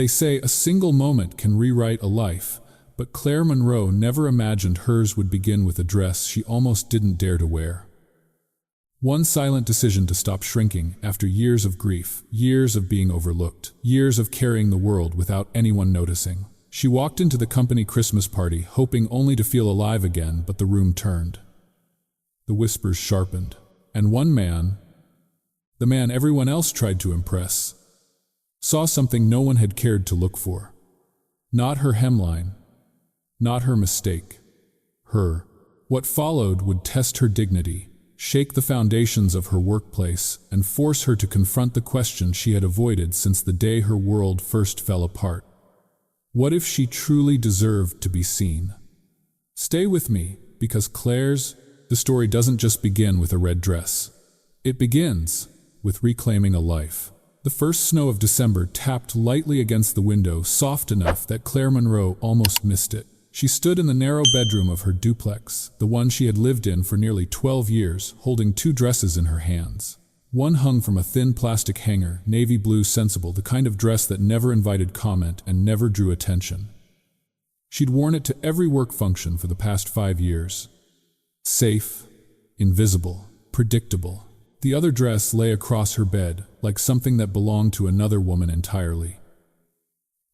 They say a single moment can rewrite a life, but Claire Monroe never imagined hers would begin with a dress she almost didn't dare to wear. One silent decision to stop shrinking after years of grief, years of being overlooked, years of carrying the world without anyone noticing. She walked into the company Christmas party, hoping only to feel alive again, but the room turned. The whispers sharpened, and one man, the man everyone else tried to impress, saw something no one had cared to look for. Not her hemline, not her mistake, her. What followed would test her dignity, shake the foundations of her workplace, and force her to confront the question she had avoided since the day her world first fell apart. What if she truly deserved to be seen? Stay with me, because the story doesn't just begin with a red dress. It begins with reclaiming a life. The first snow of December tapped lightly against the window, soft enough that Claire Monroe almost missed it. She stood in the narrow bedroom of her duplex, the one she had lived in for nearly 12 years, holding two dresses in her hands. One hung from a thin plastic hanger, navy blue sensible, the kind of dress that never invited comment and never drew attention. She'd worn it to every work function for the past 5 years. Safe, invisible, predictable. The other dress lay across her bed, like something that belonged to another woman entirely.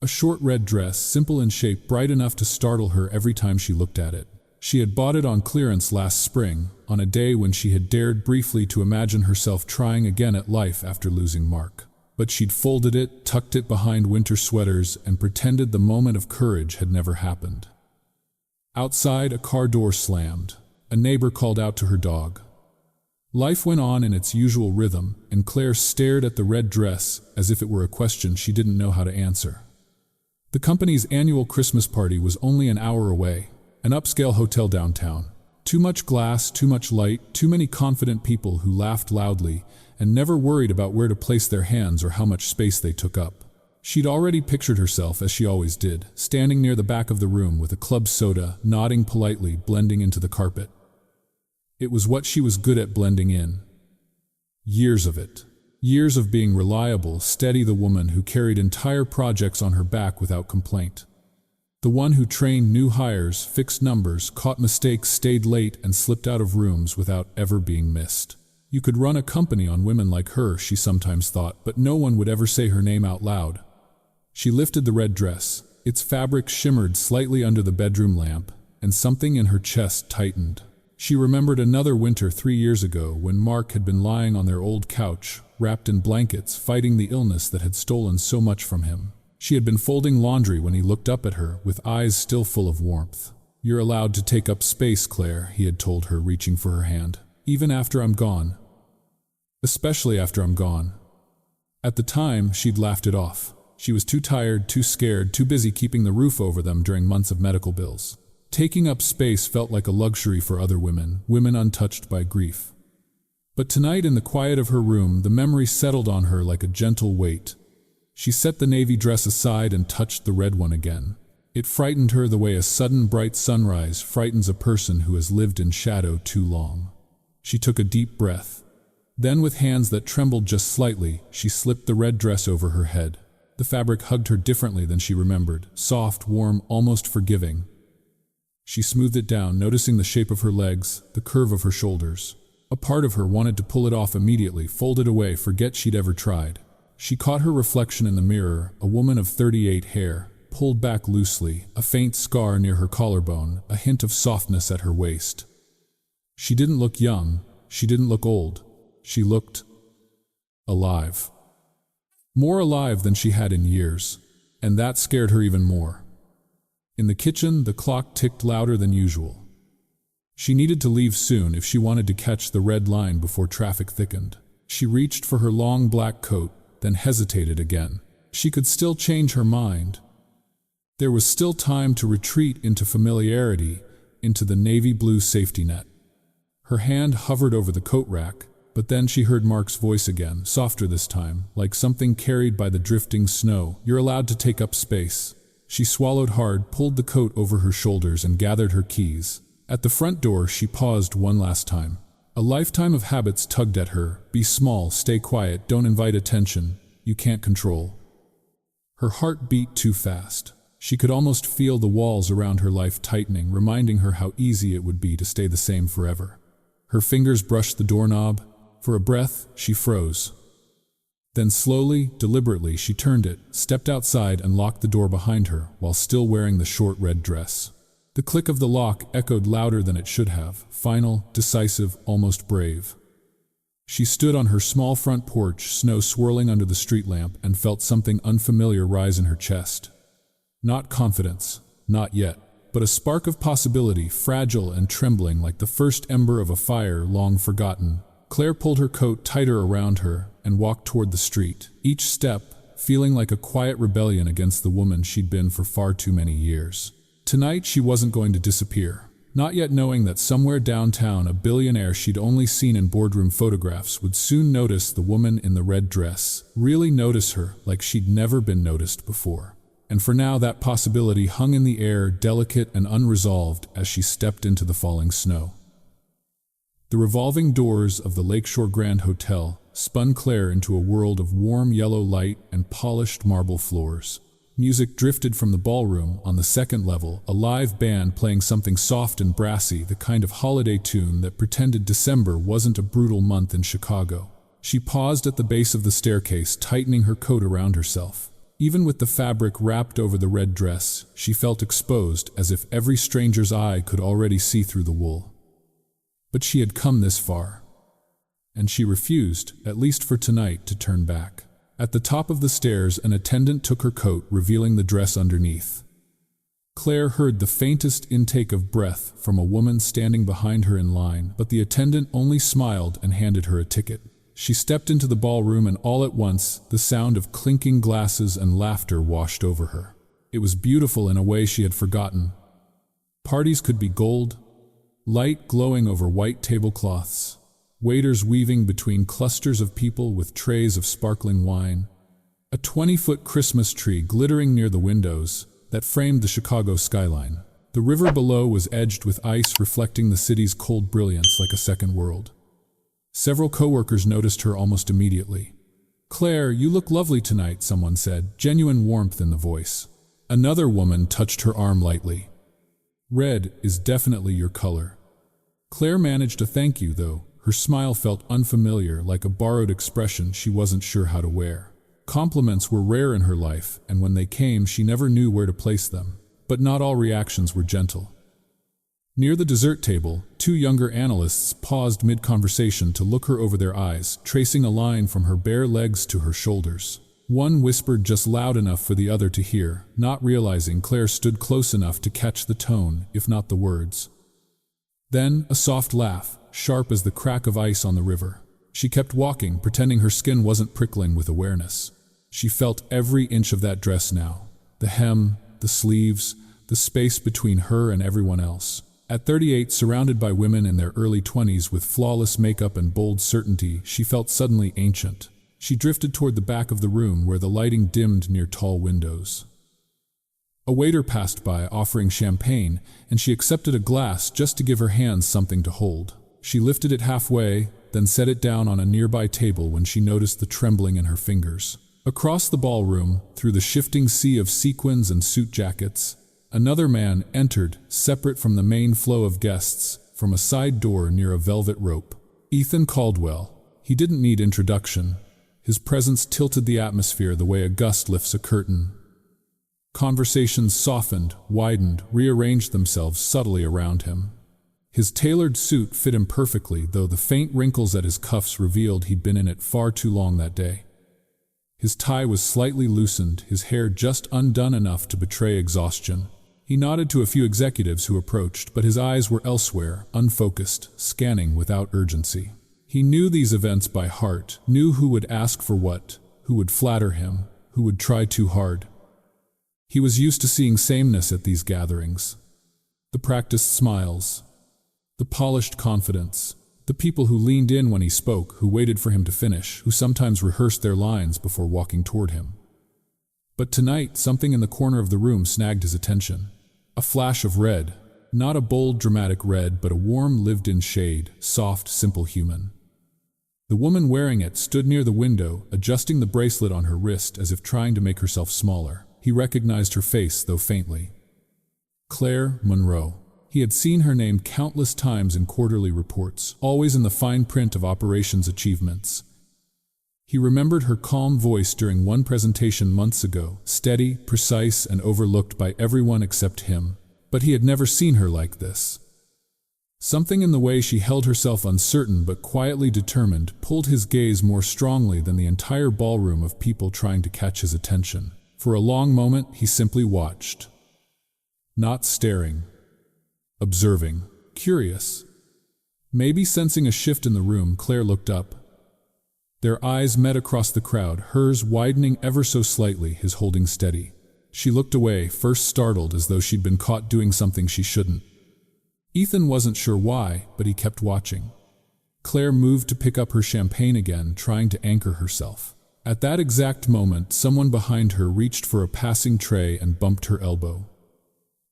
A short red dress, simple in shape, bright enough to startle her every time she looked at it. She had bought it on clearance last spring, on a day when she had dared briefly to imagine herself trying again at life after losing Mark. But she'd folded it, tucked it behind winter sweaters, and pretended the moment of courage had never happened. Outside, a car door slammed. A neighbor called out to her dog. Life went on in its usual rhythm, and Claire stared at the red dress as if it were a question she didn't know how to answer. The company's annual Christmas party was only an hour away, an upscale hotel downtown. Too much glass, too much light, too many confident people who laughed loudly and never worried about where to place their hands or how much space they took up. She'd already pictured herself, as she always did, standing near the back of the room with a club soda, nodding politely, blending into the carpet. It was what she was good at, blending in. Years of it. Years of being reliable, steady, the woman who carried entire projects on her back without complaint. The one who trained new hires, fixed numbers, caught mistakes, stayed late, and slipped out of rooms without ever being missed. You could run a company on women like her, she sometimes thought, but no one would ever say her name out loud. She lifted the red dress. Its fabric shimmered slightly under the bedroom lamp, and something in her chest tightened. She remembered another winter 3 years ago when Mark had been lying on their old couch, wrapped in blankets, fighting the illness that had stolen so much from him. She had been folding laundry when he looked up at her, with eyes still full of warmth. "You're allowed to take up space, Claire," he had told her, reaching for her hand. "Even after I'm gone. Especially after I'm gone." At the time, she'd laughed it off. She was too tired, too scared, too busy keeping the roof over them during months of medical bills. Taking up space felt like a luxury for other women, women untouched by grief. But tonight, in the quiet of her room, the memory settled on her like a gentle weight. She set the navy dress aside and touched the red one again. It frightened her the way a sudden bright sunrise frightens a person who has lived in shadow too long. She took a deep breath. Then, with hands that trembled just slightly, she slipped the red dress over her head. The fabric hugged her differently than she remembered, soft, warm, almost forgiving. She smoothed it down, noticing the shape of her legs, the curve of her shoulders. A part of her wanted to pull it off immediately, fold it away, forget she'd ever tried. She caught her reflection in the mirror, a woman of 38, hair pulled back loosely, a faint scar near her collarbone, a hint of softness at her waist. She didn't look young, she didn't look old, she looked alive. More alive than she had in years, and that scared her even more. In the kitchen, the clock ticked louder than usual. She needed to leave soon if she wanted to catch the red line before traffic thickened. She reached for her long black coat, then hesitated again. She could still change her mind. There was still time to retreat into familiarity, into the navy blue safety net. Her hand hovered over the coat rack, but then she heard Mark's voice again, softer this time, like something carried by the drifting snow. "You're allowed to take up space." She swallowed hard, pulled the coat over her shoulders, and gathered her keys. At the front door, she paused one last time. A lifetime of habits tugged at her. Be small, stay quiet, don't invite attention, you can't control. Her heart beat too fast. She could almost feel the walls around her life tightening, reminding her how easy it would be to stay the same forever. Her fingers brushed the doorknob. For a breath, she froze. Then slowly, deliberately, she turned it, stepped outside and locked the door behind her while still wearing the short red dress. The click of the lock echoed louder than it should have, final, decisive, almost brave. She stood on her small front porch, snow swirling under the street lamp, and felt something unfamiliar rise in her chest. Not confidence, not yet, but a spark of possibility, fragile and trembling like the first ember of a fire long forgotten. Claire pulled her coat tighter around her and walked toward the street, each step feeling like a quiet rebellion against the woman she'd been for far too many years. Tonight she wasn't going to disappear, not yet knowing that somewhere downtown a billionaire she'd only seen in boardroom photographs would soon notice the woman in the red dress, really notice her like she'd never been noticed before. And for now that possibility hung in the air, delicate and unresolved, as she stepped into the falling snow. The revolving doors of the Lakeshore Grand Hotel spun Claire into a world of warm yellow light and polished marble floors. Music drifted from the ballroom on the second level, a live band playing something soft and brassy, the kind of holiday tune that pretended December wasn't a brutal month in Chicago. She paused at the base of the staircase, tightening her coat around herself. Even with the fabric wrapped over the red dress, she felt exposed, as if every stranger's eye could already see through the wool. But she had come this far, and she refused, at least for tonight, to turn back. At the top of the stairs, an attendant took her coat, revealing the dress underneath. Claire heard the faintest intake of breath from a woman standing behind her in line, but the attendant only smiled and handed her a ticket. She stepped into the ballroom, and all at once, the sound of clinking glasses and laughter washed over her. It was beautiful in a way she had forgotten. Parties could be gold, light glowing over white tablecloths, waiters weaving between clusters of people with trays of sparkling wine, a 20-foot Christmas tree glittering near the windows that framed the Chicago skyline. The river below was edged with ice, reflecting the city's cold brilliance like a second world. Several coworkers noticed her almost immediately. "Claire, you look lovely tonight," someone said, genuine warmth in the voice. Another woman touched her arm lightly. "Red is definitely your color." Claire managed to thank you, though. Her smile felt unfamiliar, like a borrowed expression she wasn't sure how to wear. Compliments were rare in her life, and when they came, she never knew where to place them. But not all reactions were gentle. Near the dessert table, two younger analysts paused mid-conversation to look her over their eyes, tracing a line from her bare legs to her shoulders. One whispered just loud enough for the other to hear, not realizing Claire stood close enough to catch the tone, if not the words. Then, a soft laugh, sharp as the crack of ice on the river. She kept walking, pretending her skin wasn't prickling with awareness. She felt every inch of that dress now. The hem, the sleeves, the space between her and everyone else. At 38, surrounded by women in their early 20s with flawless makeup and bold certainty, she felt suddenly ancient. She drifted toward the back of the room where the lighting dimmed near tall windows. A waiter passed by, offering champagne, and she accepted a glass just to give her hands something to hold. She lifted it halfway, then set it down on a nearby table when she noticed the trembling in her fingers. Across the ballroom, through the shifting sea of sequins and suit jackets, another man entered, separate from the main flow of guests, from a side door near a velvet rope. Ethan Caldwell. He didn't need introduction. His presence tilted the atmosphere the way a gust lifts a curtain. Conversations softened, widened, rearranged themselves subtly around him. His tailored suit fit him perfectly, though the faint wrinkles at his cuffs revealed he'd been in it far too long that day. His tie was slightly loosened, his hair just undone enough to betray exhaustion. He nodded to a few executives who approached, but his eyes were elsewhere, unfocused, scanning without urgency. He knew these events by heart, knew who would ask for what, who would flatter him, who would try too hard. He was used to seeing sameness at these gatherings. The practiced smiles, the polished confidence, the people who leaned in when he spoke, who waited for him to finish, who sometimes rehearsed their lines before walking toward him. But tonight, something in the corner of the room snagged his attention. A flash of red, not a bold, dramatic red, but a warm, lived-in shade, soft, simple human. The woman wearing it stood near the window, adjusting the bracelet on her wrist as if trying to make herself smaller. He recognized her face, though faintly. Claire Monroe. He had seen her name countless times in quarterly reports, always in the fine print of operations achievements. He remembered her calm voice during one presentation months ago, steady, precise, and overlooked by everyone except him. But he had never seen her like this. Something in the way she held herself, uncertain but quietly determined, pulled his gaze more strongly than the entire ballroom of people trying to catch his attention. For a long moment, he simply watched. Not staring. Observing. Curious. Maybe sensing a shift in the room, Claire looked up. Their eyes met across the crowd, hers widening ever so slightly, his holding steady. She looked away, first startled, as though she'd been caught doing something she shouldn't. Ethan wasn't sure why, but he kept watching. Claire moved to pick up her champagne again, trying to anchor herself. At that exact moment, someone behind her reached for a passing tray and bumped her elbow.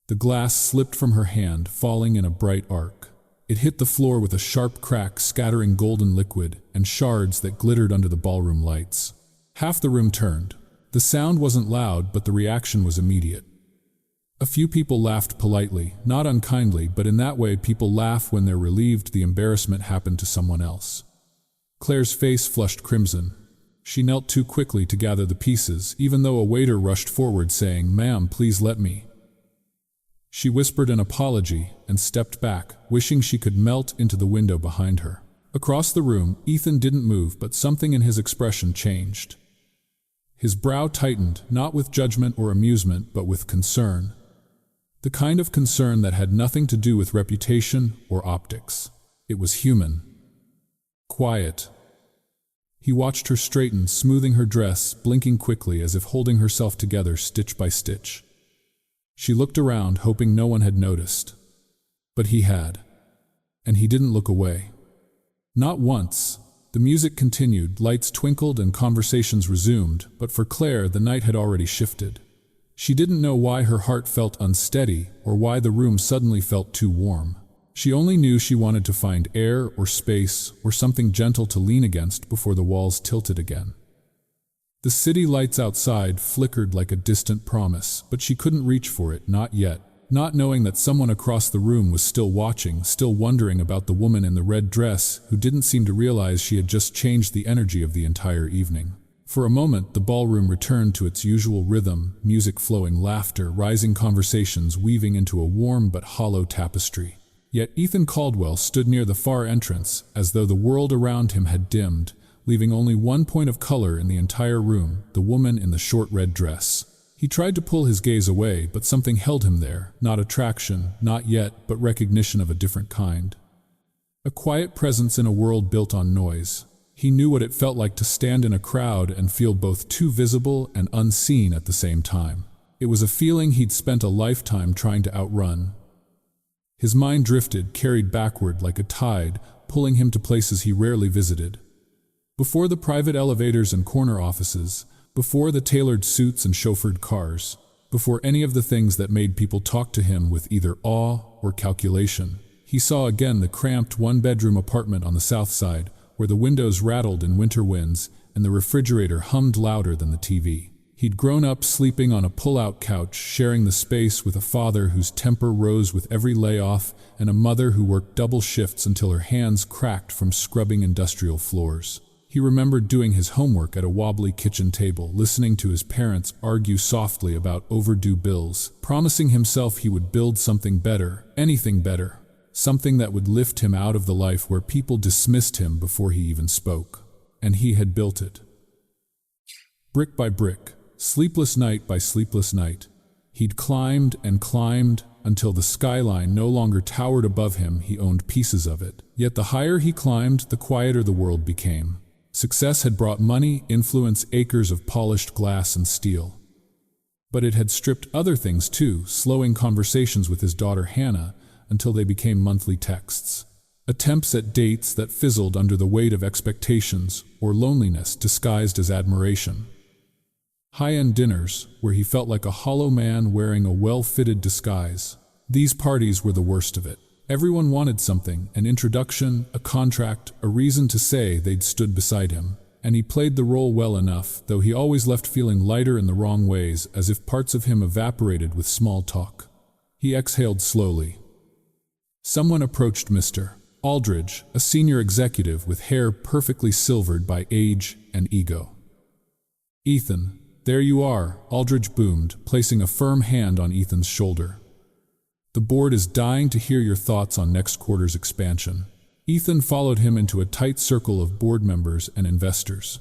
The glass slipped from her hand, falling in a bright arc. It hit the floor with a sharp crack, scattering golden liquid and shards that glittered under the ballroom lights. Half the room turned. The sound wasn't loud, but the reaction was immediate. A few people laughed politely, not unkindly, but in that way people laugh when they're relieved the embarrassment happened to someone else. Claire's face flushed crimson. She knelt too quickly to gather the pieces, even though a waiter rushed forward saying, "Ma'am, please let me." She whispered an apology and stepped back, wishing she could melt into the window behind her. Across the room, Ethan didn't move, but something in his expression changed. His brow tightened, not with judgment or amusement, but with concern. The kind of concern that had nothing to do with reputation or optics. It was human. Quiet. He watched her straighten, smoothing her dress, blinking quickly as if holding herself together stitch by stitch. She looked around, hoping no one had noticed. But he had. And he didn't look away. Not once. The music continued, lights twinkled and conversations resumed, but for Claire the night had already shifted. She didn't know why her heart felt unsteady or why the room suddenly felt too warm. She only knew she wanted to find air or space or something gentle to lean against before the walls tilted again. The city lights outside flickered like a distant promise, but she couldn't reach for it, not yet. Not knowing that someone across the room was still watching, still wondering about the woman in the red dress who didn't seem to realize she had just changed the energy of the entire evening. For a moment, the ballroom returned to its usual rhythm, music flowing, laughter, rising conversations weaving into a warm but hollow tapestry. Yet Ethan Caldwell stood near the far entrance, as though the world around him had dimmed, leaving only one point of color in the entire room, the woman in the short red dress. He tried to pull his gaze away, but something held him there, not attraction, not yet, but recognition of a different kind. A quiet presence in a world built on noise. He knew what it felt like to stand in a crowd and feel both too visible and unseen at the same time. It was a feeling he'd spent a lifetime trying to outrun. His mind drifted, carried backward like a tide, pulling him to places he rarely visited. Before the private elevators and corner offices, before the tailored suits and chauffeured cars, before any of the things that made people talk to him with either awe or calculation, he saw again the cramped one-bedroom apartment on the south side, where the windows rattled in winter winds and the refrigerator hummed louder than the TV. He'd grown up sleeping on a pull-out couch, sharing the space with a father whose temper rose with every layoff and a mother who worked double shifts until her hands cracked from scrubbing industrial floors. He remembered doing his homework at a wobbly kitchen table, listening to his parents argue softly about overdue bills, promising himself he would build something better, anything better. Something that would lift him out of the life where people dismissed him before he even spoke. And he had built it. Brick by brick, sleepless night by sleepless night. He'd climbed and climbed until the skyline no longer towered above him. He owned pieces of it. Yet the higher he climbed, the quieter the world became. Success had brought money, influence, acres of polished glass and steel. But it had stripped other things too, slowing conversations with his daughter Hannah, until they became monthly texts. Attempts at dates that fizzled under the weight of expectations or loneliness disguised as admiration. High-end dinners where he felt like a hollow man wearing a well-fitted disguise. These parties were the worst of it. Everyone wanted something, an introduction, a contract, a reason to say they'd stood beside him. And he played the role well enough, though he always left feeling lighter in the wrong ways, as if parts of him evaporated with small talk. He exhaled slowly. Someone approached Mr. Aldridge, a senior executive with hair perfectly silvered by age and ego. "Ethan, there you are," Aldridge boomed, placing a firm hand on Ethan's shoulder. "The board is dying to hear your thoughts on next quarter's expansion." Ethan followed him into a tight circle of board members and investors.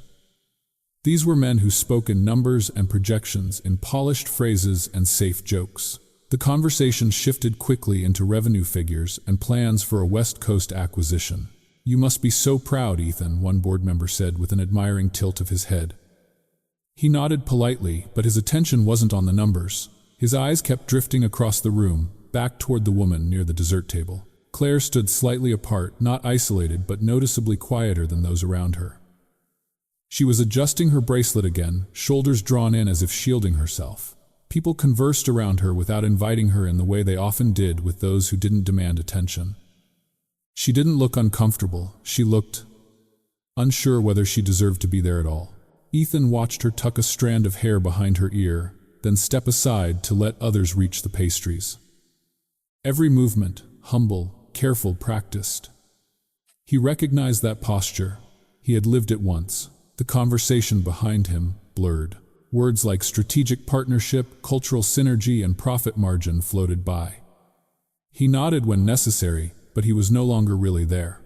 These were men who spoke in numbers and projections, in polished phrases and safe jokes. The conversation shifted quickly into revenue figures and plans for a West Coast acquisition. "You must be so proud, Ethan," one board member said with an admiring tilt of his head. He nodded politely, but his attention wasn't on the numbers. His eyes kept drifting across the room, back toward the woman near the dessert table. Claire stood slightly apart, not isolated, but noticeably quieter than those around her. She was adjusting her bracelet again, shoulders drawn in as if shielding herself. People conversed around her without inviting her in the way they often did with those who didn't demand attention. She didn't look uncomfortable, she looked unsure whether she deserved to be there at all. Ethan watched her tuck a strand of hair behind her ear, then step aside to let others reach the pastries. Every movement, humble, careful, practiced. He recognized that posture. He had lived it once. The conversation behind him blurred. Words like strategic partnership, cultural synergy, and profit margin floated by. He nodded when necessary, but he was no longer really there.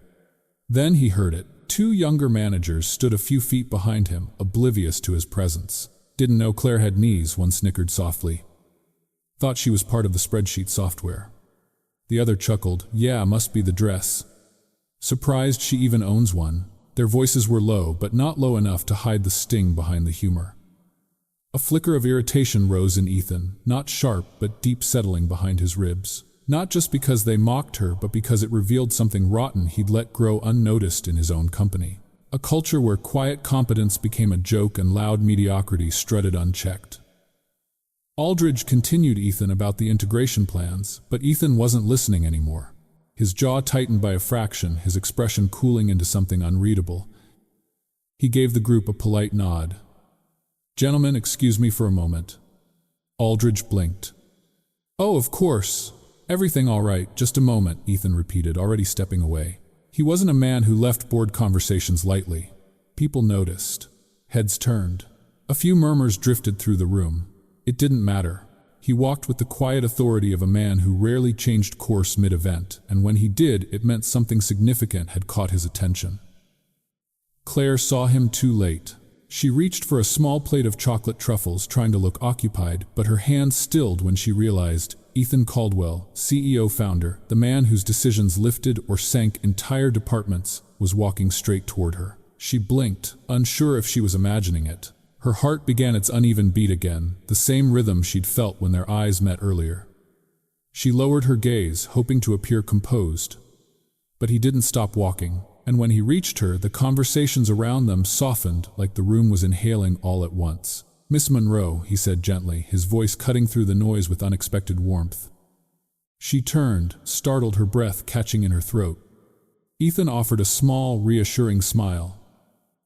Then he heard it. Two younger managers stood a few feet behind him, oblivious to his presence. "Didn't know Claire had knees," one snickered softly. "Thought she was part of the spreadsheet software." The other chuckled, "Yeah, must be the dress. Surprised she even owns one." Their voices were low, but not low enough to hide the sting behind the humor. A flicker of irritation rose in Ethan, not sharp, but deep, settling behind his ribs. Not just because they mocked her, but because it revealed something rotten he'd let grow unnoticed in his own company. A culture where quiet competence became a joke and loud mediocrity strutted unchecked. Aldridge continued Ethan about the integration plans, but Ethan wasn't listening anymore. His jaw tightened by a fraction, his expression cooling into something unreadable. He gave the group a polite nod. "Gentlemen, excuse me for a moment." Aldridge blinked. "Oh, of course. Everything all right, just a moment," Ethan repeated, already stepping away. He wasn't a man who left board conversations lightly. People noticed. Heads turned. A few murmurs drifted through the room. It didn't matter. He walked with the quiet authority of a man who rarely changed course mid-event, and when he did, it meant something significant had caught his attention. Claire saw him too late. She reached for a small plate of chocolate truffles, trying to look occupied, but her hand stilled when she realized Ethan Caldwell, CEO-founder, the man whose decisions lifted or sank entire departments, was walking straight toward her. She blinked, unsure if she was imagining it. Her heart began its uneven beat again, the same rhythm she'd felt when their eyes met earlier. She lowered her gaze, hoping to appear composed. But he didn't stop walking, and when he reached her, the conversations around them softened like the room was inhaling all at once. "Miss Monroe," he said gently, his voice cutting through the noise with unexpected warmth. She turned, startled, her breath catching in her throat. Ethan offered a small, reassuring smile.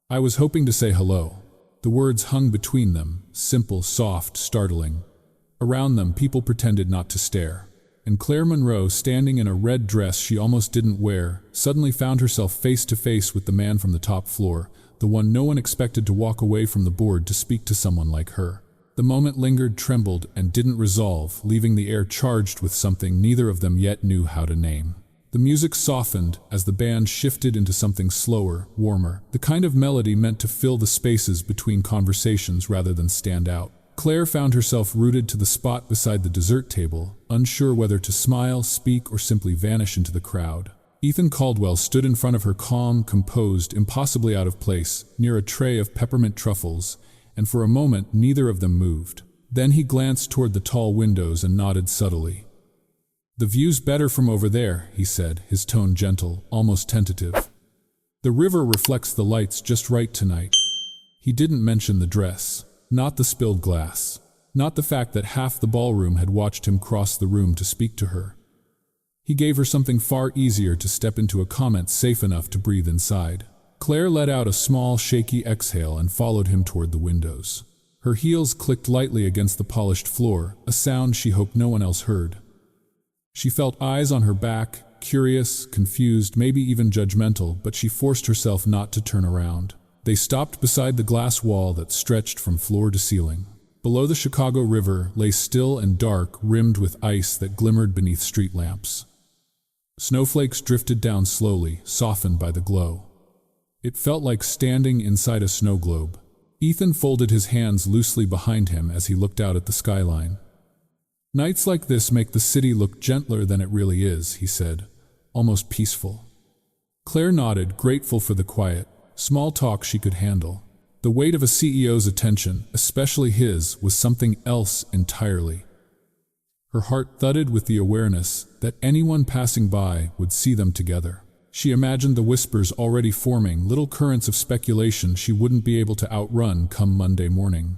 "I was hoping to say hello." The words hung between them, simple, soft, startling. Around them, people pretended not to stare. And Claire Monroe, standing in a red dress she almost didn't wear, suddenly found herself face to face with the man from the top floor, the one no one expected to walk away from the board to speak to someone like her. The moment lingered, trembled, and didn't resolve, leaving the air charged with something neither of them yet knew how to name. The music softened as the band shifted into something slower, warmer, the kind of melody meant to fill the spaces between conversations rather than stand out. Claire found herself rooted to the spot beside the dessert table, unsure whether to smile, speak, or simply vanish into the crowd. Ethan Caldwell stood in front of her, calm, composed, impossibly out of place, near a tray of peppermint truffles, and for a moment neither of them moved. Then he glanced toward the tall windows and nodded subtly. "The view's better from over there," he said, his tone gentle, almost tentative. "The river reflects the lights just right tonight." He didn't mention the dress, not the spilled glass, not the fact that half the ballroom had watched him cross the room to speak to her. He gave her something far easier to step into, a comment safe enough to breathe inside. Claire let out a small, shaky exhale and followed him toward the windows. Her heels clicked lightly against the polished floor, a sound she hoped no one else heard. She felt eyes on her back, curious, confused, maybe even judgmental, but she forced herself not to turn around. They stopped beside the glass wall that stretched from floor to ceiling. Below, the Chicago River lay still and dark, rimmed with ice that glimmered beneath street lamps. Snowflakes drifted down slowly, softened by the glow. It felt like standing inside a snow globe. Ethan folded his hands loosely behind him as he looked out at the skyline. "Nights like this make the city look gentler than it really is," he said, "almost peaceful." Claire nodded, grateful for the quiet, small talk she could handle. The weight of a CEO's attention, especially his, was something else entirely. Her heart thudded with the awareness that anyone passing by would see them together. She imagined the whispers already forming, little currents of speculation she wouldn't be able to outrun come Monday morning.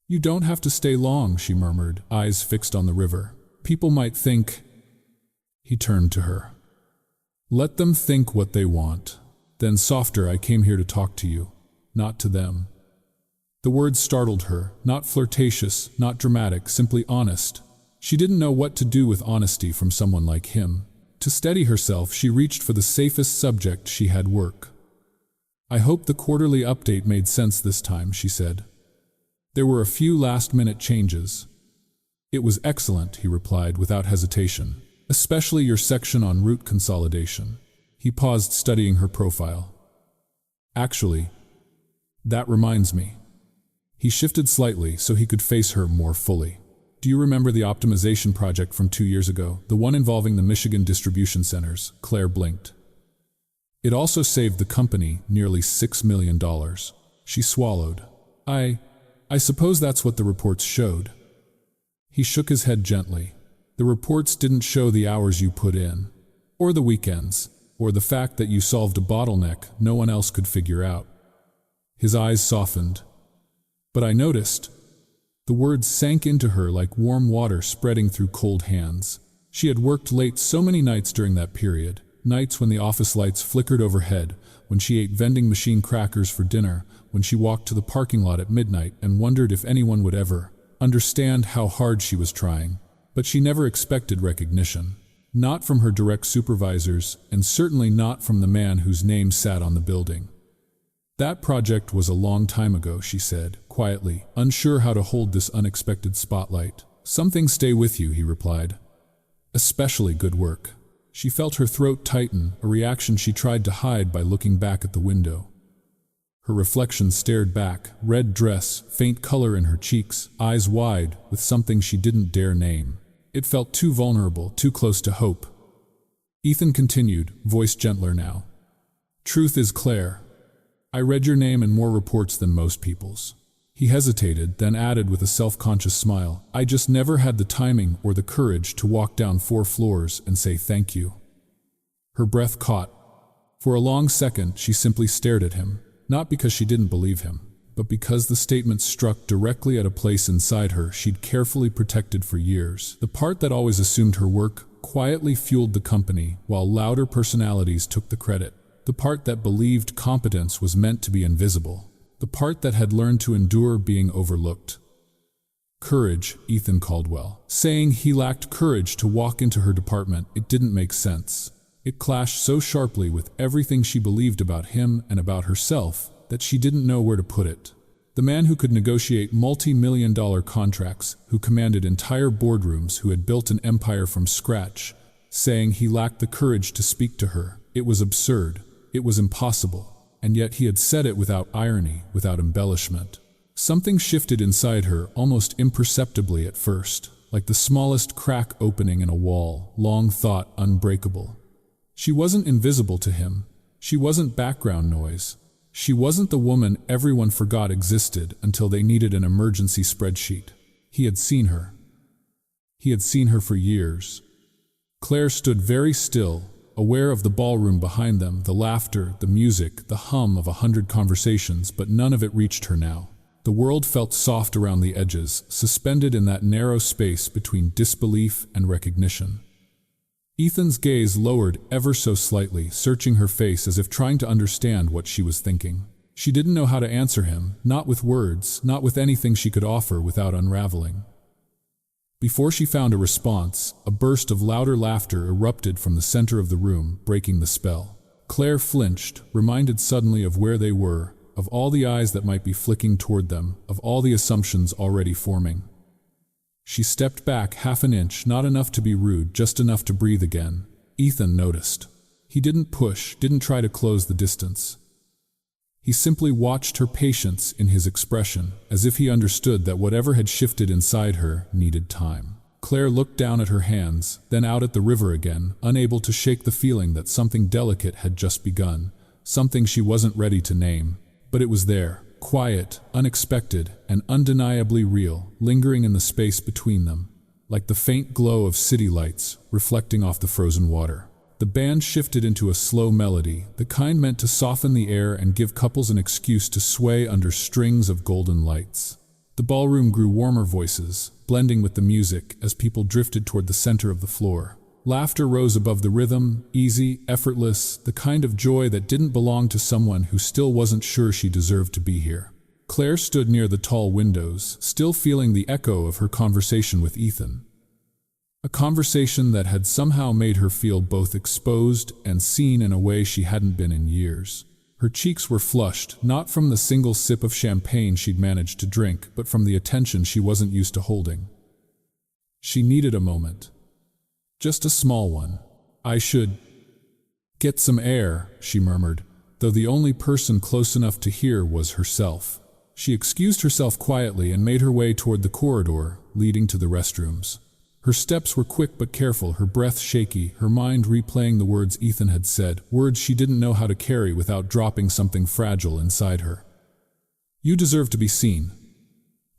"You don't have to stay long," she murmured, eyes fixed on the river. "People might think—" He turned to her. "Let them think what they want. Then softer, I came here to talk to you, not to them." The words startled her, not flirtatious, not dramatic, simply honest. She didn't know what to do with honesty from someone like him. To steady herself, she reached for the safest subject she had: work. "I hope the quarterly update made sense this time," she said. "There were a few last-minute changes." "It was excellent," he replied without hesitation, "especially your section on route consolidation." He paused, studying her profile. "Actually, that reminds me." He shifted slightly so he could face her more fully. "Do you remember the optimization project from 2 years ago, the one involving the Michigan distribution centers?" Claire blinked. "It also saved the company nearly $6 million. She swallowed. I suppose that's what the reports showed." He shook his head gently. "The reports didn't show the hours you put in, or the weekends, or the fact that you solved a bottleneck no one else could figure out." His eyes softened. "But I noticed." The words sank into her like warm water spreading through cold hands. She had worked late so many nights during that period, nights when the office lights flickered overhead, when she ate vending machine crackers for dinner, when she walked to the parking lot at midnight and wondered if anyone would ever understand how hard she was trying. But she never expected recognition. Not from her direct supervisors, and certainly not from the man whose name sat on the building. "That project was a long time ago," she said, quietly, unsure how to hold this unexpected spotlight. "Some things stay with you," he replied. "Especially good work." She felt her throat tighten, a reaction she tried to hide by looking back at the window. Her reflection stared back, red dress, faint color in her cheeks, eyes wide, with something she didn't dare name. It felt too vulnerable, too close to hope. Ethan continued, voice gentler now. "Truth is, Claire, I read your name in more reports than most people's." He hesitated, then added with a self-conscious smile, "I just never had the timing or the courage to walk down 4 floors and say thank you." Her breath caught. For a long second, she simply stared at him, not because she didn't believe him, but because the statement struck directly at a place inside her she'd carefully protected for years. The part that always assumed her work quietly fueled the company, while louder personalities took the credit. The part that believed competence was meant to be invisible. The part that had learned to endure being overlooked. Courage, Ethan Caldwell. Saying he lacked courage to walk into her department, it didn't make sense. It clashed so sharply with everything she believed about him and about herself that she didn't know where to put it. The man who could negotiate multi-million-dollar contracts, who commanded entire boardrooms, who had built an empire from scratch, saying he lacked the courage to speak to her. It was absurd. It was impossible. And yet he had said it without irony, without embellishment. Something shifted inside her, almost imperceptibly at first, like the smallest crack opening in a wall, long thought unbreakable. She wasn't invisible to him. She wasn't background noise. She wasn't the woman everyone forgot existed until they needed an emergency spreadsheet. He had seen her. He had seen her for years. Claire stood very still, aware of the ballroom behind them, the laughter, the music, the hum of 100 conversations, but none of it reached her now. The world felt soft around the edges, suspended in that narrow space between disbelief and recognition. Ethan's gaze lowered ever so slightly, searching her face as if trying to understand what she was thinking. She didn't know how to answer him, not with words, not with anything she could offer without unraveling. Before she found a response, a burst of louder laughter erupted from the center of the room, breaking the spell. Claire flinched, reminded suddenly of where they were, of all the eyes that might be flicking toward them, of all the assumptions already forming. She stepped back half an inch, not enough to be rude, just enough to breathe again. Ethan noticed. He didn't push, didn't try to close the distance. He simply watched her patience in his expression, as if he understood that whatever had shifted inside her needed time. Claire looked down at her hands, then out at the river again, unable to shake the feeling that something delicate had just begun, something she wasn't ready to name. But it was there, quiet, unexpected, and undeniably real, lingering in the space between them, like the faint glow of city lights reflecting off the frozen water. The band shifted into a slow melody, the kind meant to soften the air and give couples an excuse to sway under strings of golden lights. The ballroom grew warmer voices, blending with the music as people drifted toward the center of the floor. Laughter rose above the rhythm, easy, effortless, the kind of joy that didn't belong to someone who still wasn't sure she deserved to be here. Claire stood near the tall windows, still feeling the echo of her conversation with Ethan. A conversation that had somehow made her feel both exposed and seen in a way she hadn't been in years. Her cheeks were flushed, not from the single sip of champagne she'd managed to drink, but from the attention she wasn't used to holding. She needed a moment. Just a small one. "I should get some air," she murmured, though the only person close enough to hear was herself. She excused herself quietly and made her way toward the corridor leading to the restrooms. Her steps were quick but careful, her breath shaky, her mind replaying the words Ethan had said, words she didn't know how to carry without dropping something fragile inside her. "You deserve to be seen."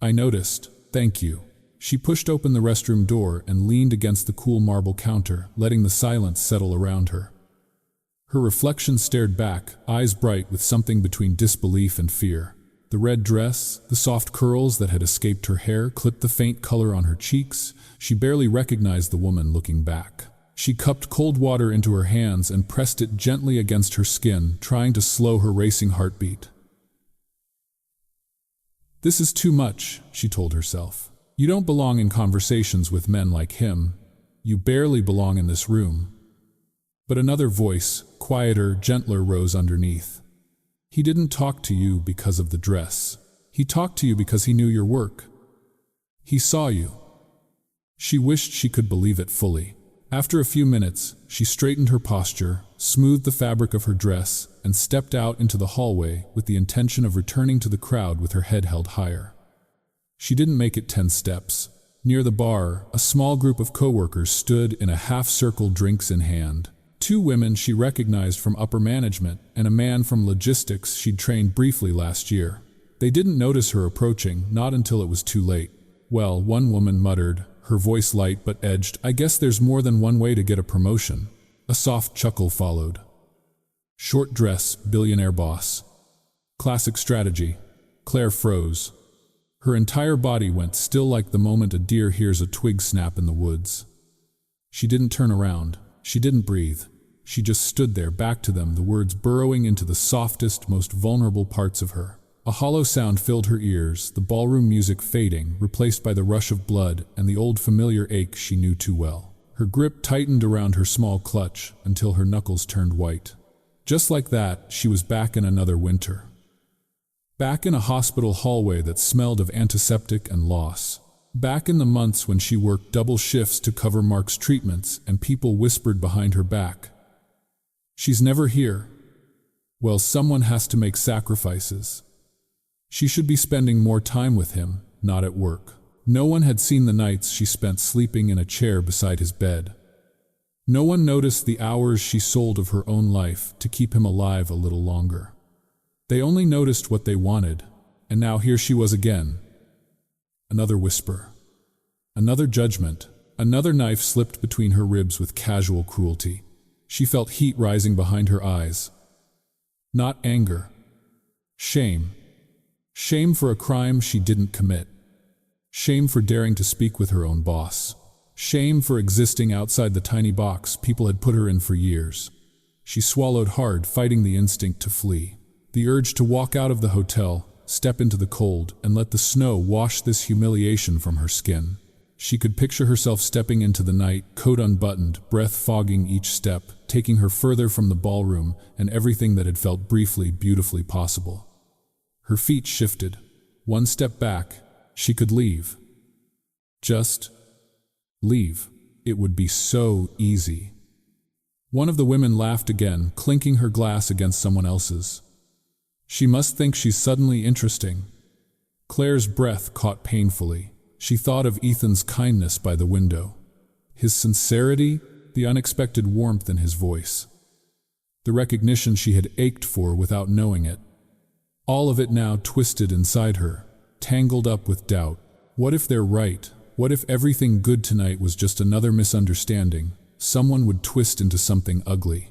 "I noticed. Thank you." She pushed open the restroom door and leaned against the cool marble counter, letting the silence settle around her. Her reflection stared back, eyes bright with something between disbelief and fear. The red dress, the soft curls that had escaped her hair, clipped the faint color on her cheeks. She barely recognized the woman looking back. She cupped cold water into her hands and pressed it gently against her skin, trying to slow her racing heartbeat. "This is too much," she told herself. "You don't belong in conversations with men like him. You barely belong in this room." But another voice, quieter, gentler, rose underneath. "He didn't talk to you because of the dress. He talked to you because he knew your work. He saw you." She wished she could believe it fully. After a few minutes, she straightened her posture, smoothed the fabric of her dress, and stepped out into the hallway with the intention of returning to the crowd with her head held higher. She didn't make it 10 steps. Near the bar, a small group of coworkers stood in a half-circle, drinks in hand. 2 women she recognized from upper management, and a man from logistics she'd trained briefly last year. They didn't notice her approaching, not until it was too late. "Well," one woman muttered, her voice light but edged, "I guess there's more than one way to get a promotion." A soft chuckle followed. "Short dress, billionaire boss. Classic strategy." Claire froze. Her entire body went still, like the moment a deer hears a twig snap in the woods. She didn't turn around. She didn't breathe. She just stood there, back to them, the words burrowing into the softest, most vulnerable parts of her. A hollow sound filled her ears, the ballroom music fading, replaced by the rush of blood and the old familiar ache she knew too well. Her grip tightened around her small clutch until her knuckles turned white. Just like that, she was back in another winter. Back in a hospital hallway that smelled of antiseptic and loss. Back in the months when she worked double shifts to cover Mark's treatments and people whispered behind her back, "She's never here." Well, someone has to make sacrifices. She should be spending more time with him, not at work. No one had seen the nights she spent sleeping in a chair beside his bed. No one noticed the hours she sold of her own life to keep him alive a little longer. They only noticed what they wanted, and now here she was again. Another whisper. Another judgment. Another knife slipped between her ribs with casual cruelty. She felt heat rising behind her eyes. Not anger. Shame. Shame for a crime she didn't commit. Shame for daring to speak with her own boss. Shame for existing outside the tiny box people had put her in for years. She swallowed hard, fighting the instinct to flee. The urge to walk out of the hotel, step into the cold, and let the snow wash this humiliation from her skin. She could picture herself stepping into the night, coat unbuttoned, breath fogging each step, taking her further from the ballroom and everything that had felt briefly, beautifully possible. Her feet shifted. One step back, she could leave. Just leave. It would be so easy. One of the women laughed again, clinking her glass against someone else's. She must think she's suddenly interesting. Claire's breath caught painfully. She thought of Ethan's kindness by the window. His sincerity, the unexpected warmth in his voice. The recognition she had ached for without knowing it. All of it now twisted inside her, tangled up with doubt. What if they're right? What if everything good tonight was just another misunderstanding? Someone would twist into something ugly.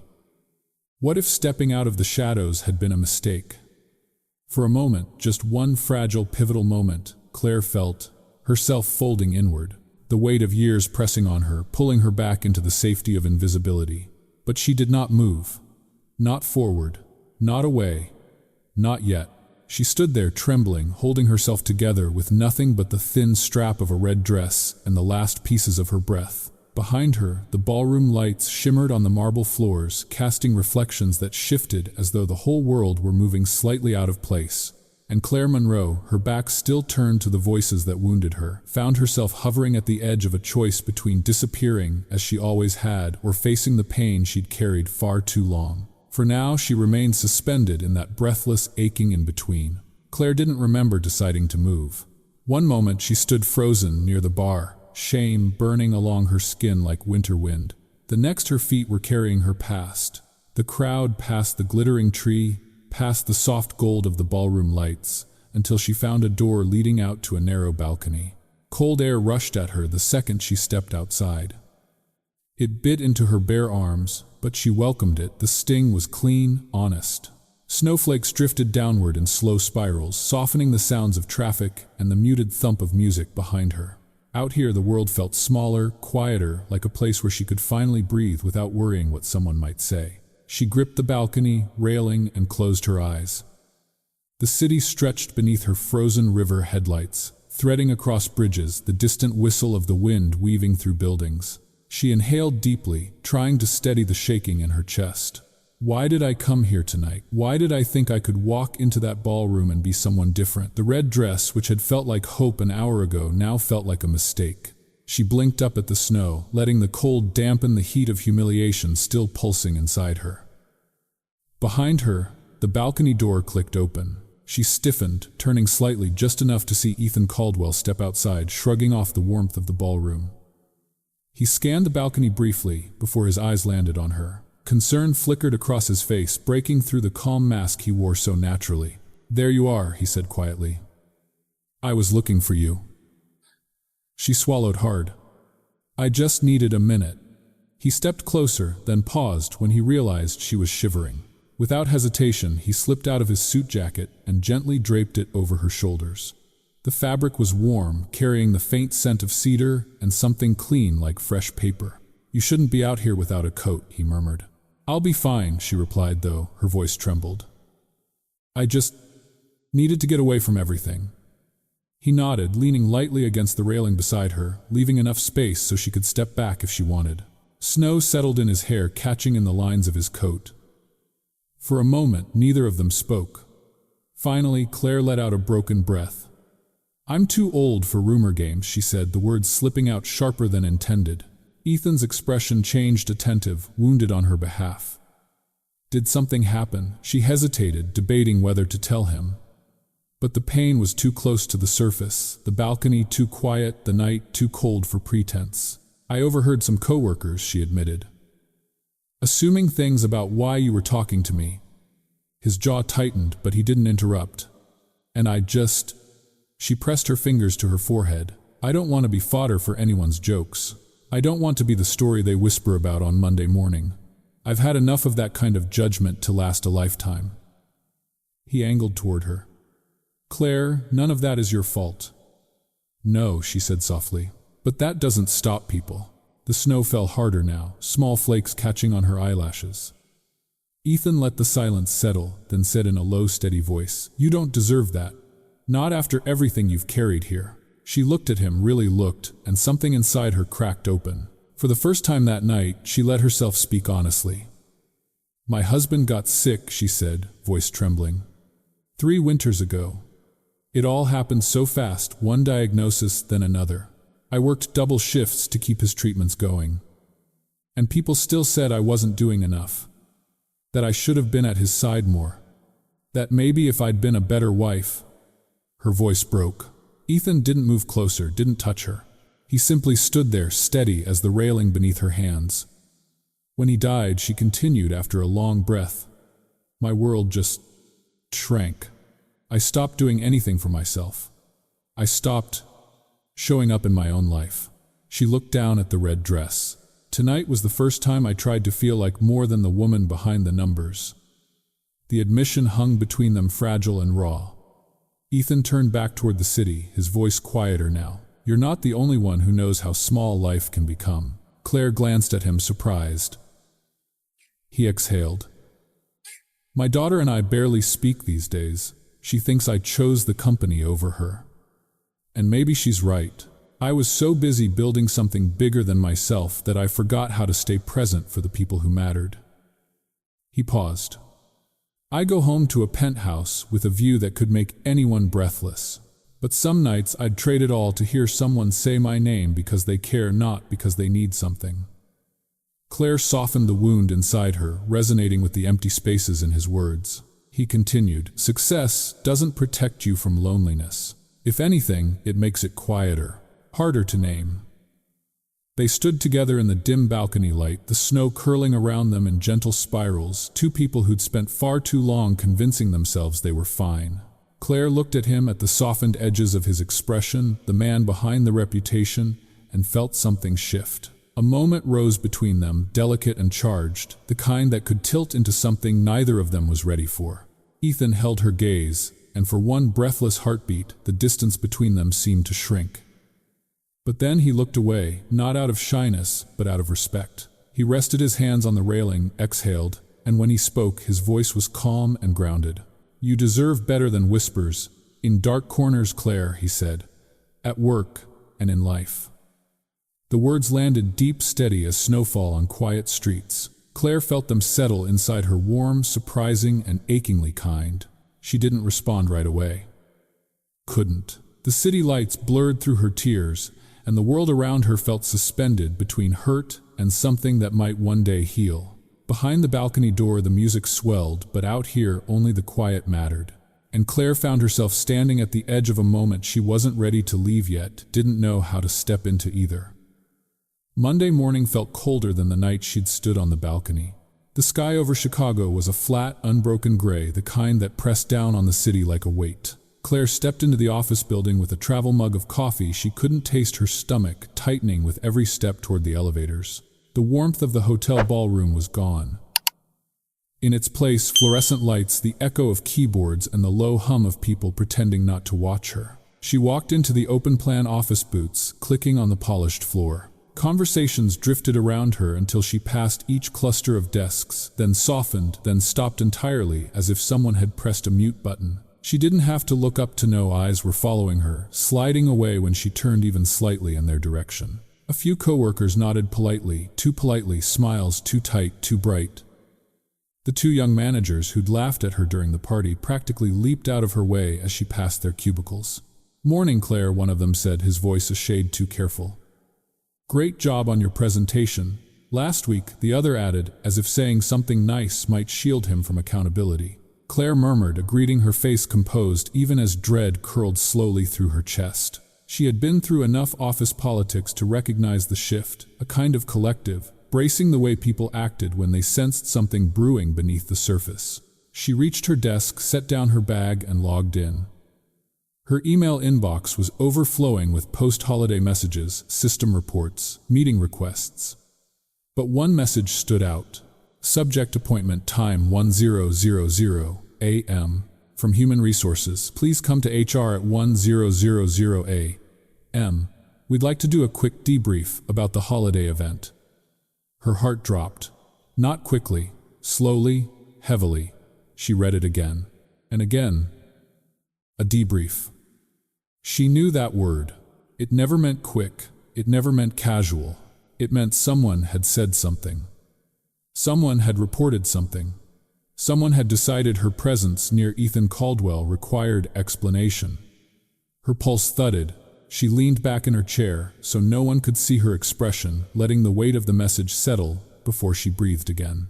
What if stepping out of the shadows had been a mistake? For a moment, just one fragile, pivotal moment, Claire felt herself folding inward, the weight of years pressing on her, pulling her back into the safety of invisibility. But she did not move. Not forward, not away, not yet. She stood there trembling, holding herself together with nothing but the thin strap of a red dress and the last pieces of her breath. Behind her, the ballroom lights shimmered on the marble floors, casting reflections that shifted as though the whole world were moving slightly out of place. And Claire Monroe, her back still turned to the voices that wounded her, found herself hovering at the edge of a choice between disappearing, as she always had, or facing the pain she'd carried far too long. For now, she remained suspended in that breathless, aching in-between. Claire didn't remember deciding to move. One moment she stood frozen near the bar, shame burning along her skin like winter wind. The next her feet were carrying her past. The crowd, past the glittering tree, past the soft gold of the ballroom lights, until she found a door leading out to a narrow balcony. Cold air rushed at her the second she stepped outside. It bit into her bare arms, but she welcomed it. The sting was clean, honest. Snowflakes drifted downward in slow spirals, softening the sounds of traffic and the muted thump of music behind her. Out here the world felt smaller, quieter, like a place where she could finally breathe without worrying what someone might say. She gripped the balcony, railing, and closed her eyes. The city stretched beneath her frozen river headlights, threading across bridges, the distant whistle of the wind weaving through buildings. She inhaled deeply, trying to steady the shaking in her chest. Why did I come here tonight? Why did I think I could walk into that ballroom and be someone different? The red dress, which had felt like hope an hour ago, now felt like a mistake. She blinked up at the snow, letting the cold dampen the heat of humiliation still pulsing inside her. Behind her, the balcony door clicked open. She stiffened, turning slightly just enough to see Ethan Caldwell step outside, shrugging off the warmth of the ballroom. He scanned the balcony briefly before his eyes landed on her. Concern flickered across his face, breaking through the calm mask he wore so naturally. "There you are," he said quietly. "I was looking for you." She swallowed hard. "I just needed a minute." He stepped closer, then paused when he realized she was shivering. Without hesitation, he slipped out of his suit jacket and gently draped it over her shoulders. The fabric was warm, carrying the faint scent of cedar and something clean like fresh paper. "You shouldn't be out here without a coat," he murmured. "I'll be fine," she replied, though her voice trembled. "I just needed to get away from everything." He nodded, leaning lightly against the railing beside her, leaving enough space so she could step back if she wanted. Snow settled in his hair, catching in the lines of his coat. For a moment, neither of them spoke. Finally, Claire let out a broken breath. "I'm too old for rumor games," she said, the words slipping out sharper than intended. Ethan's expression changed, attentive, wounded on her behalf. Did something happen? She hesitated, debating whether to tell him. But the pain was too close to the surface, the balcony too quiet, the night too cold for pretense. "I overheard some coworkers," she admitted, "assuming things about why you were talking to me." His jaw tightened, but he didn't interrupt. "And I just..." She pressed her fingers to her forehead. "I don't want to be fodder for anyone's jokes. I don't want to be the story they whisper about on Monday morning. I've had enough of that kind of judgment to last a lifetime." He angled toward her. "Claire, none of that is your fault." "No," she said softly. But that doesn't stop people. The snow fell harder now, small flakes catching on her eyelashes. Ethan let the silence settle, then said in a low, steady voice, "You don't deserve that. Not after everything you've carried here." She looked at him, really looked, and something inside her cracked open. For the first time that night, she let herself speak honestly. "My husband got sick," she said, voice trembling. 3 winters ago. It all happened so fast, one diagnosis, then another. I worked double shifts to keep his treatments going. And people still said I wasn't doing enough. That I should have been at his side more. That maybe if I'd been a better wife." Her voice broke. Ethan didn't move closer, didn't touch her. He simply stood there, steady as the railing beneath her hands. "When he died," she continued after a long breath, "my world just shrank. I stopped doing anything for myself. I stopped showing up in my own life." She looked down at the red dress. "Tonight was the first time I tried to feel like more than the woman behind the numbers." The admission hung between them, fragile and raw. Ethan turned back toward the city, his voice quieter now. "You're not the only one who knows how small life can become." Claire glanced at him, surprised. He exhaled. "My daughter and I barely speak these days. She thinks I chose the company over her. And maybe she's right. I was so busy building something bigger than myself that I forgot how to stay present for the people who mattered." He paused. "I go home to a penthouse with a view that could make anyone breathless. But some nights I'd trade it all to hear someone say my name because they care, not because they need something." Claire softened the wound inside her, resonating with the empty spaces in his words. He continued, "Success doesn't protect you from loneliness. If anything, it makes it quieter, harder to name." They stood together in the dim balcony light, the snow curling around them in gentle spirals, 2 people who'd spent far too long convincing themselves they were fine. Claire looked at him, at the softened edges of his expression, the man behind the reputation, and felt something shift. A moment rose between them, delicate and charged, the kind that could tilt into something neither of them was ready for. Ethan held her gaze, and for one breathless heartbeat, the distance between them seemed to shrink. But then he looked away, not out of shyness, but out of respect. He rested his hands on the railing, exhaled, and when he spoke, his voice was calm and grounded. "You deserve better than whispers. In dark corners, Claire," he said, "at work and in life." The words landed deep, steady as snowfall on quiet streets. Claire felt them settle inside her, warm, surprising, and achingly kind. She didn't respond right away. Couldn't. The city lights blurred through her tears, and the world around her felt suspended between hurt and something that might one day heal. Behind the balcony door the music swelled, but out here only the quiet mattered. And Claire found herself standing at the edge of a moment she wasn't ready to leave yet, didn't know how to step into either. Monday morning felt colder than the night she'd stood on the balcony. The sky over Chicago was a flat, unbroken gray, the kind that pressed down on the city like a weight. Claire stepped into the office building with a travel mug of coffee. She couldn't taste her stomach, tightening with every step toward the elevators. The warmth of the hotel ballroom was gone. In its place, fluorescent lights, the echo of keyboards, and the low hum of people pretending not to watch her. She walked into the open-plan office booths, clicking on the polished floor. Conversations drifted around her until she passed each cluster of desks, then softened, then stopped entirely, as if someone had pressed a mute button. She didn't have to look up to know eyes were following her, sliding away when she turned even slightly in their direction. A few coworkers nodded politely, too politely, smiles too tight, too bright. The 2 young managers who'd laughed at her during the party practically leaped out of her way as she passed their cubicles. "Morning, Claire," one of them said, his voice a shade too careful. "Great job on your presentation last week," the other added, as if saying something nice might shield him from accountability. Claire murmured, a greeting, her face composed even as dread curled slowly through her chest. She had been through enough office politics to recognize the shift, a kind of collective, bracing the way people acted when they sensed something brewing beneath the surface. She reached her desk, set down her bag, and logged in. Her email inbox was overflowing with post-holiday messages, system reports, meeting requests. But one message stood out. Subject: appointment time 10:00 a.m. From Human Resources. Please come to HR at 10:00 a.m. We'd like to do a quick debrief about the holiday event." Her heart dropped. Not quickly, slowly, heavily. She read it again and again. A debrief. She knew that word. It never meant quick. It never meant casual. It meant someone had said something. Someone had reported something. Someone had decided her presence near Ethan Caldwell required explanation. Her pulse thudded. She leaned back in her chair so no one could see her expression, letting the weight of the message settle before she breathed again.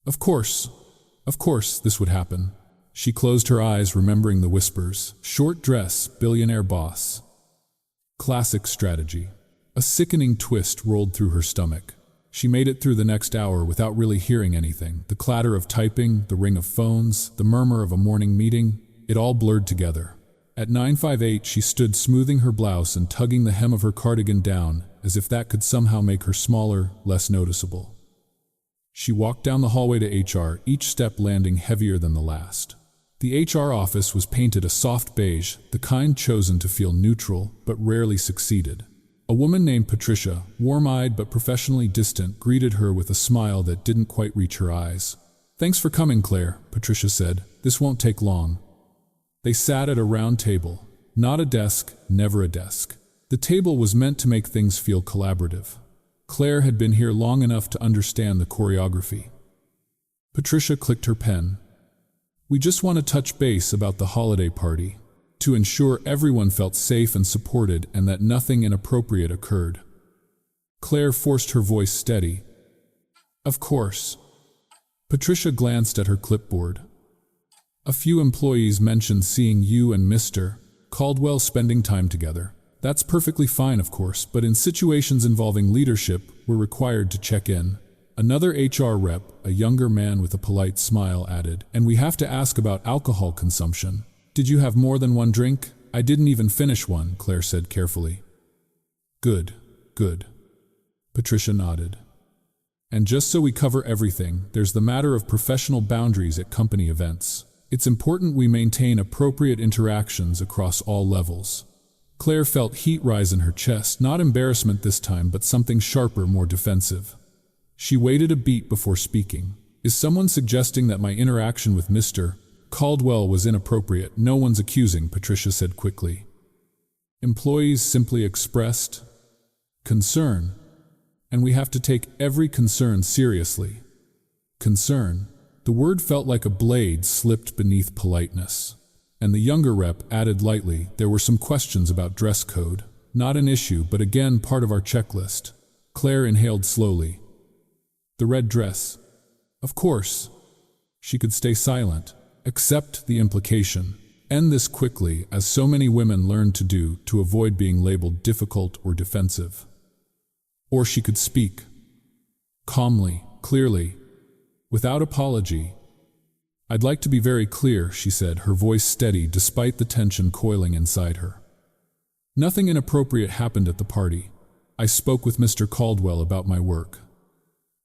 Of course, this would happen. She closed her eyes, remembering the whispers. Short dress, billionaire boss. Classic strategy. A sickening twist rolled through her stomach. She made it through the next hour without really hearing anything. The clatter of typing, the ring of phones, the murmur of a morning meeting, it all blurred together. At 9:58, she stood smoothing her blouse and tugging the hem of her cardigan down, as if that could somehow make her smaller, less noticeable. She walked down the hallway to HR, each step landing heavier than the last. The HR office was painted a soft beige, the kind chosen to feel neutral, but rarely succeeded. A woman named Patricia, warm-eyed but professionally distant, greeted her with a smile that didn't quite reach her eyes. "Thanks for coming, Claire," Patricia said. "This won't take long." They sat at a round table. Not a desk, never a desk. The table was meant to make things feel collaborative. Claire had been here long enough to understand the choreography. Patricia clicked her pen. "We just want to touch base about the holiday party, to ensure everyone felt safe and supported and that nothing inappropriate occurred." Claire forced her voice steady. "Of course." Patricia glanced at her clipboard. "A few employees mentioned seeing you and Mr. Caldwell spending time together. That's perfectly fine, of course, but in situations involving leadership, we're required to check in." Another HR rep, a younger man with a polite smile, added, "And we have to ask about alcohol consumption. Did you have more than one drink?" "I didn't even finish one," Claire said carefully. Good. Patricia nodded. "And just so we cover everything, there's the matter of professional boundaries at company events. It's important we maintain appropriate interactions across all levels." Claire felt heat rise in her chest, not embarrassment this time, but something sharper, more defensive. She waited a beat before speaking. "Is someone suggesting that my interaction with Mr. Caldwell was inappropriate?" "No one's accusing," Patricia said quickly. "Employees simply expressed concern, and we have to take every concern seriously." Concern. The word felt like a blade slipped beneath politeness. And the younger rep added lightly, "There were some questions about dress code. Not an issue, but again part of our checklist." Claire inhaled slowly. "The red dress. Of course." She could stay silent, accept the implication, end this quickly, as so many women learned to do, to avoid being labeled difficult or defensive. Or she could speak. Calmly, clearly, without apology. "I'd like to be very clear," she said, her voice steady despite the tension coiling inside her. "Nothing inappropriate happened at the party. I spoke with Mr. Caldwell about my work.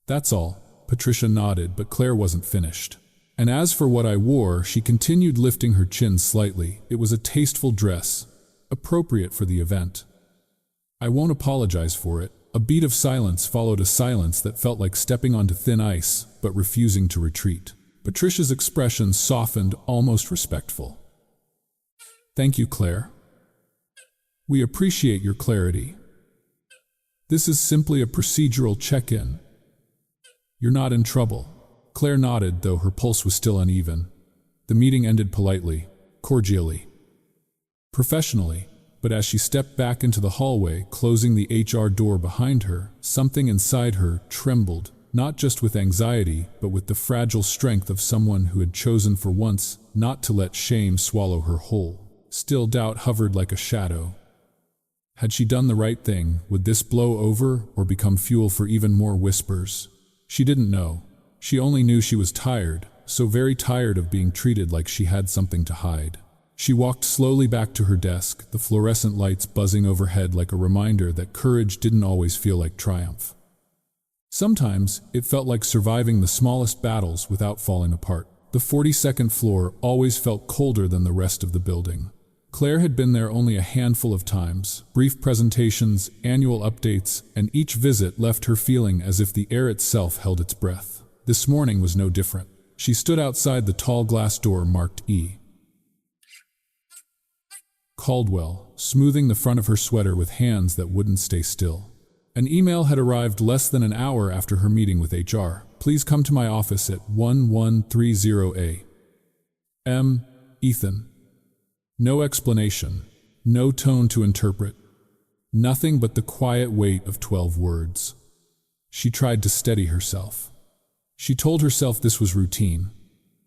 That's all." Patricia nodded, but Claire wasn't finished. "And as for what I wore," she continued, lifting her chin slightly, "it was a tasteful dress, appropriate for the event. I won't apologize for it." A beat of silence followed, a silence that felt like stepping onto thin ice, but refusing to retreat. Patricia's expression softened, almost respectful. "Thank you, Claire. We appreciate your clarity. This is simply a procedural check-in. You're not in trouble." Claire nodded, though her pulse was still uneven. The meeting ended politely, cordially, professionally, but as she stepped back into the hallway, closing the HR door behind her, something inside her trembled, not just with anxiety, but with the fragile strength of someone who had chosen for once not to let shame swallow her whole. Still, doubt hovered like a shadow. Had she done the right thing? Would this blow over or become fuel for even more whispers? She didn't know. She only knew she was tired, so very tired of being treated like she had something to hide. She walked slowly back to her desk, the fluorescent lights buzzing overhead like a reminder that courage didn't always feel like triumph. Sometimes it felt like surviving the smallest battles without falling apart. The 42nd floor always felt colder than the rest of the building. Claire had been there only a handful of times, brief presentations, annual updates, and each visit left her feeling as if the air itself held its breath. This morning was no different. She stood outside the tall glass door marked E. Caldwell, smoothing the front of her sweater with hands that wouldn't stay still. An email had arrived less than an hour after her meeting with HR. Please come to my office at 1130 A.M. Ethan. No explanation, no tone to interpret, nothing but the quiet weight of 12 words. She tried to steady herself. She told herself this was routine.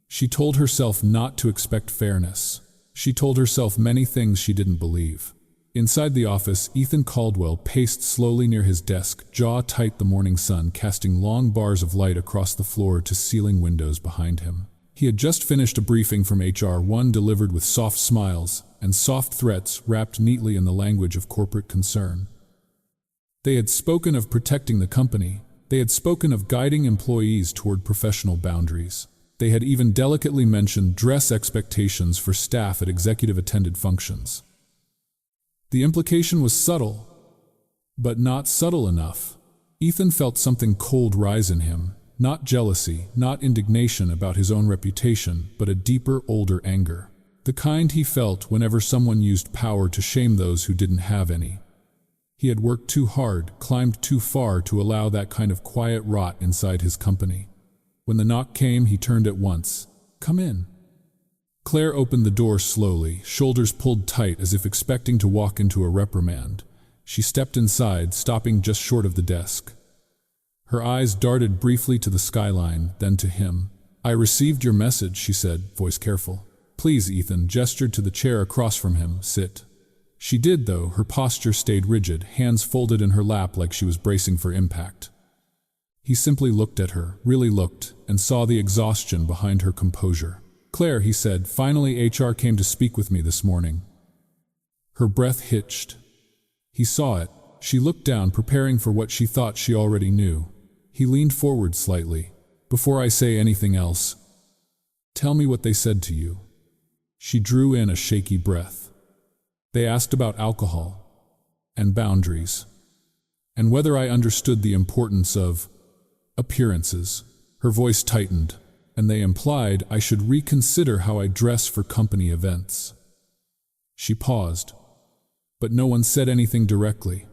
She told herself not to expect fairness. She told herself many things she didn't believe. Inside the office, Ethan Caldwell paced slowly near his desk, jaw tight, the morning sun casting long bars of light across the floor to ceiling windows behind him. He had just finished a briefing from HR, one delivered with soft smiles and soft threats wrapped neatly in the language of corporate concern. They had spoken of protecting the company. They had spoken of guiding employees toward professional boundaries. They had even delicately mentioned dress expectations for staff at executive-attended functions. The implication was subtle, but not subtle enough. Ethan felt something cold rise in him. Not jealousy, not indignation about his own reputation, but a deeper, older anger. The kind he felt whenever someone used power to shame those who didn't have any. He had worked too hard, climbed too far to allow that kind of quiet rot inside his company. When the knock came, he turned at once. "Come in." Claire opened the door slowly, shoulders pulled tight as if expecting to walk into a reprimand. She stepped inside, stopping just short of the desk. Her eyes darted briefly to the skyline, then to him. "I received your message," she said, voice careful. "Please," Ethan gestured to the chair across from him, "sit." She did, though. Her posture stayed rigid, hands folded in her lap like she was bracing for impact. He simply looked at her, really looked, and saw the exhaustion behind her composure. "Claire," he said, "finally HR came to speak with me this morning." Her breath hitched. He saw it. She looked down, preparing for what she thought she already knew. He leaned forward slightly. "Before I say anything else, tell me what they said to you." She drew in a shaky breath. "They asked about alcohol and boundaries, and whether I understood the importance of appearances." Her voice tightened. "And they implied I should reconsider how I dress for company events." She paused, but no one said anything directly.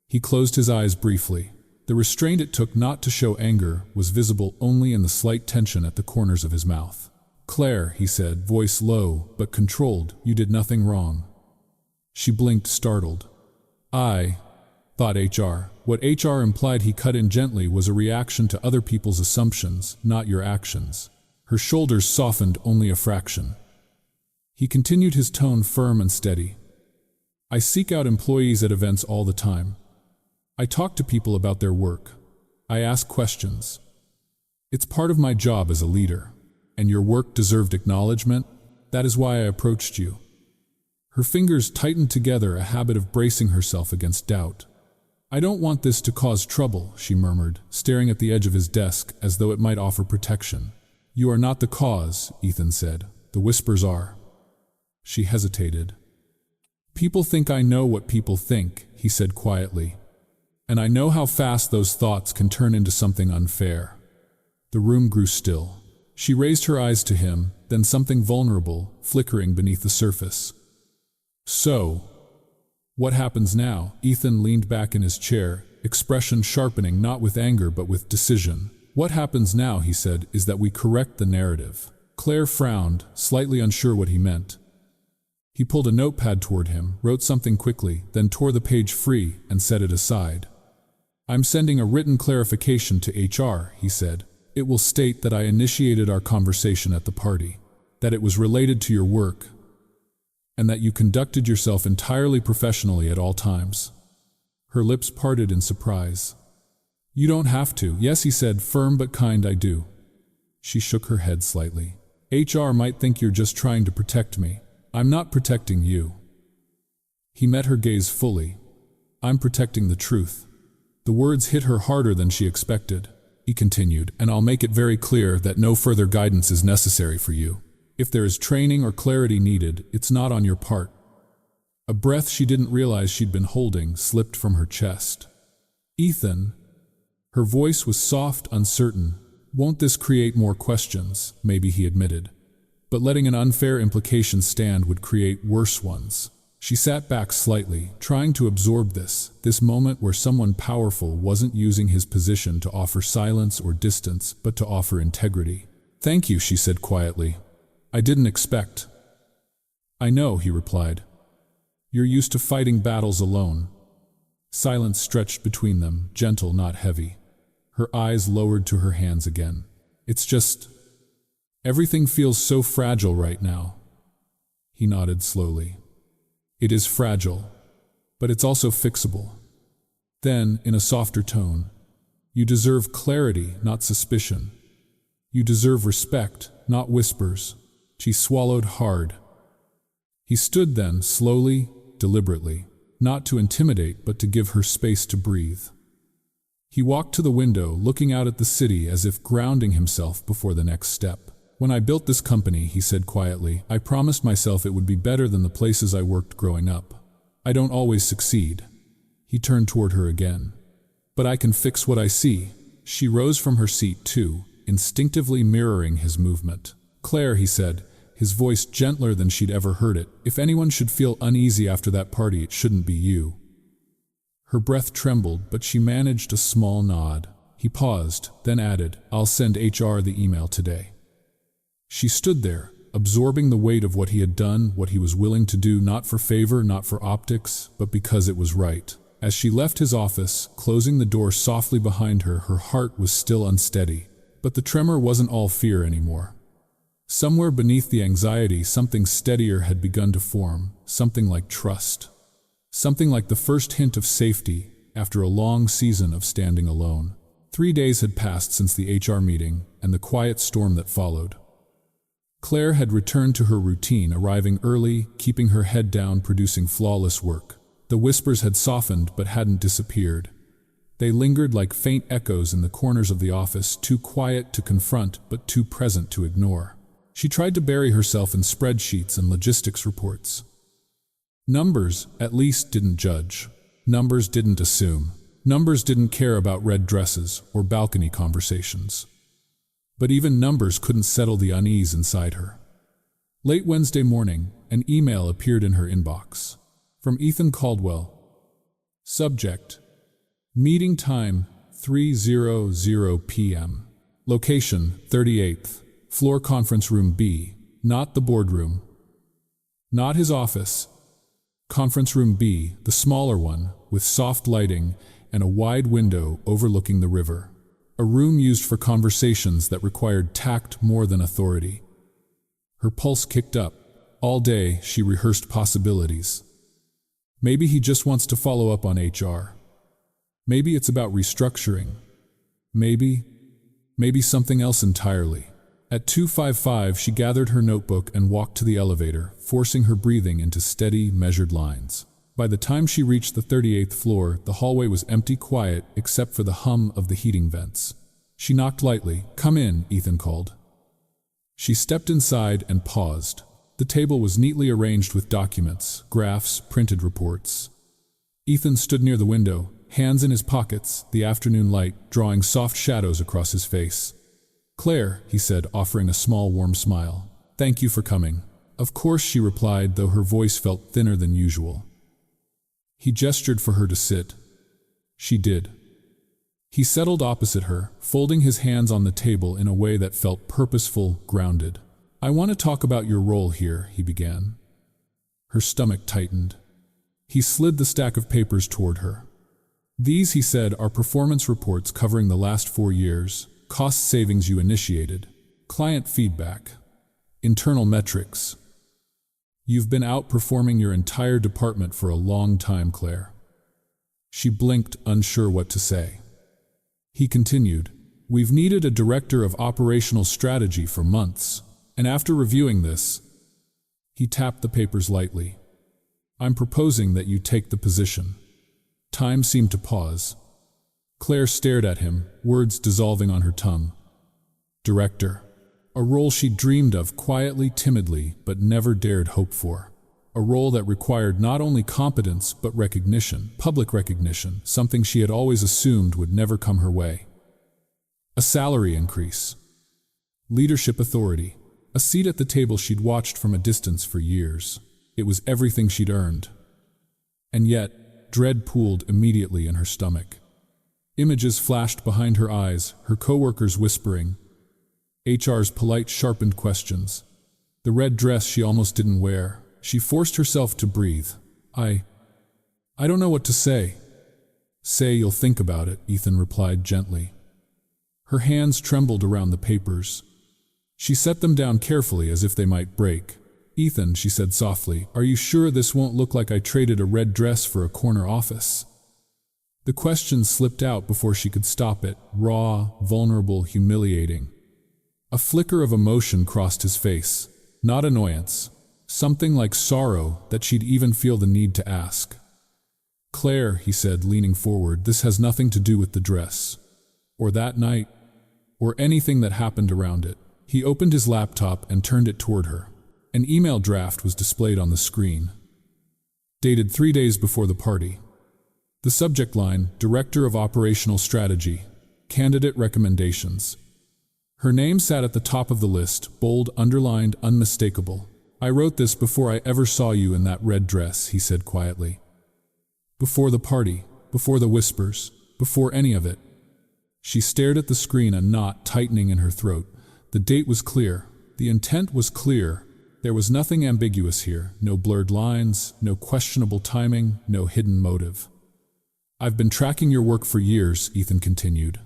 He closed his eyes briefly. The restraint it took not to show anger was visible only in the slight tension at the corners of his mouth. "Claire," he said, voice low but controlled, "you did nothing wrong." She blinked, startled. "I thought HR." What HR implied, he cut in gently, was a reaction to other people's assumptions, not your actions. Her shoulders softened only a fraction. He continued, his tone firm and steady. "I seek out employees at events all the time. I talk to people about their work. I ask questions. It's part of my job as a leader. And your work deserved acknowledgement. That is why I approached you." Her fingers tightened together, a habit of bracing herself against doubt. "I don't want this to cause trouble," she murmured, staring at the edge of his desk as though it might offer protection. "You are not the cause," Ethan said. "The whispers are." She hesitated. "People think I know what people think," he said quietly. "And I know how fast those thoughts can turn into something unfair." The room grew still. She raised her eyes to him, then something vulnerable, flickering beneath the surface. "So, what happens now?" Ethan leaned back in his chair, expression sharpening not with anger but with decision. "What happens now," he said, "is that we correct the narrative." Claire frowned, slightly unsure what he meant. He pulled a notepad toward him, wrote something quickly, then tore the page free and set it aside. "I'm sending a written clarification to HR," he said. "It will state that I initiated our conversation at the party, that it was related to your work, and that you conducted yourself entirely professionally at all times." Her lips parted in surprise. "You don't have to." "Yes," he said, firm but kind, "I do." She shook her head slightly. "HR might think you're just trying to protect me. I'm not protecting you." He met her gaze fully. "I'm protecting the truth." The words hit her harder than she expected. He continued, "And I'll make it very clear that no further guidance is necessary for you. If there is training or clarity needed, it's not on your part. A breath she didn't realize she'd been holding slipped from her chest. "Ethan." Her voice was soft, uncertain. "Won't this create more questions?" Maybe, he admitted. "But letting an unfair implication stand would create worse ones." She sat back slightly, trying to absorb this moment where someone powerful wasn't using his position to offer silence or distance, but to offer integrity. "Thank you," she said quietly. "I didn't expect." "I know," he replied. "You're used to fighting battles alone." Silence stretched between them, gentle, not heavy. Her eyes lowered to her hands again. "It's just, everything feels so fragile right now." He nodded slowly. "It is fragile, but it's also fixable." Then, in a softer tone, "You deserve clarity, not suspicion. You deserve respect, not whispers." She swallowed hard. He stood then, slowly, deliberately, not to intimidate but to give her space to breathe. He walked to the window, looking out at the city as if grounding himself before the next step. "When I built this company," he said quietly, "I promised myself it would be better than the places I worked growing up. I don't always succeed." He turned toward her again. "But I can fix what I see." She rose from her seat too, instinctively mirroring his movement. "Claire," he said, his voice gentler than she'd ever heard it, "if anyone should feel uneasy after that party, it shouldn't be you." Her breath trembled, but she managed a small nod. He paused, then added, "I'll send HR the email today." She stood there, absorbing the weight of what he had done, what he was willing to do, not for favor, not for optics, but because it was right. As she left his office, closing the door softly behind her, her heart was still unsteady. But the tremor wasn't all fear anymore. Somewhere beneath the anxiety, something steadier had begun to form, something like trust. Something like the first hint of safety after a long season of standing alone. 3 days had passed since the HR meeting and the quiet storm that followed. Claire had returned to her routine, arriving early, keeping her head down, producing flawless work. The whispers had softened but hadn't disappeared. They lingered like faint echoes in the corners of the office, too quiet to confront but too present to ignore. She tried to bury herself in spreadsheets and logistics reports. Numbers, at least, didn't judge. Numbers didn't assume. Numbers didn't care about red dresses or balcony conversations. But even numbers couldn't settle the unease inside her. Late Wednesday morning, an email appeared in her inbox. From Ethan Caldwell. Subject: Meeting time, 3:00 p.m. Location, 38th. Floor conference room B. Not the boardroom. Not his office. Conference room B, the smaller one, with soft lighting and a wide window overlooking the river. A room used for conversations that required tact more than authority. Her pulse kicked up. All day, she rehearsed possibilities. Maybe he just wants to follow up on HR. Maybe it's about restructuring. Maybe something else entirely. At 2:55, she gathered her notebook and walked to the elevator, forcing her breathing into steady, measured lines. By the time she reached the 38th floor, the hallway was empty, quiet, except for the hum of the heating vents. She knocked lightly. "Come in," Ethan called. She stepped inside and paused. The table was neatly arranged with documents, graphs, printed reports. Ethan stood near the window, hands in his pockets, the afternoon light drawing soft shadows across his face. "Claire," he said, offering a small, warm smile. "Thank you for coming." "Of course," she replied, though her voice felt thinner than usual. He gestured for her to sit. She did. He settled opposite her, folding his hands on the table in a way that felt purposeful, grounded. "I want to talk about your role here," he began. Her stomach tightened. He slid the stack of papers toward her. "These," he said, "are performance reports covering the last 4 years, cost savings you initiated, client feedback, internal metrics. You've been outperforming your entire department for a long time, Claire." She blinked, unsure what to say. He continued, "We've needed a director of operational strategy for months, and after reviewing this," he tapped the papers lightly, "I'm proposing that you take the position." Time seemed to pause. Claire stared at him, words dissolving on her tongue. Director. A role she dreamed of quietly, timidly, but never dared hope for. a role that required not only competence but recognition, public recognition, something she had always assumed would never come her way. A salary increase, leadership authority, a seat at the table she'd watched from a distance for years. It was everything she'd earned. And yet, dread pooled immediately in her stomach. Images flashed behind her eyes, her coworkers whispering, HR's polite, sharpened questions, the red dress she almost didn't wear. She forced herself to breathe. I don't know what to say. Say you'll think about it, Ethan replied gently. Her hands trembled around the papers. She set them down carefully as if they might break. Ethan, she said softly, are you sure this won't look like I traded a red dress for a corner office? The question slipped out before she could stop it, raw, vulnerable, humiliating. A flicker of emotion crossed his face, not annoyance, something like sorrow that she'd even feel the need to ask. Claire, he said, leaning forward, this has nothing to do with the dress, or that night, or anything that happened around it. He opened his laptop and turned it toward her. An email draft was displayed on the screen, dated 3 days before the party. The subject line, Director of Operational Strategy, Candidate Recommendations. Her name sat at the top of the list, bold, underlined, unmistakable. I wrote this before I ever saw you in that red dress, he said quietly. Before the party, before the whispers, before any of it. She stared at the screen, a knot tightening in her throat. The date was clear. The intent was clear. There was nothing ambiguous here. No blurred lines, no questionable timing, no hidden motive. I've been tracking your work for years, Ethan continued.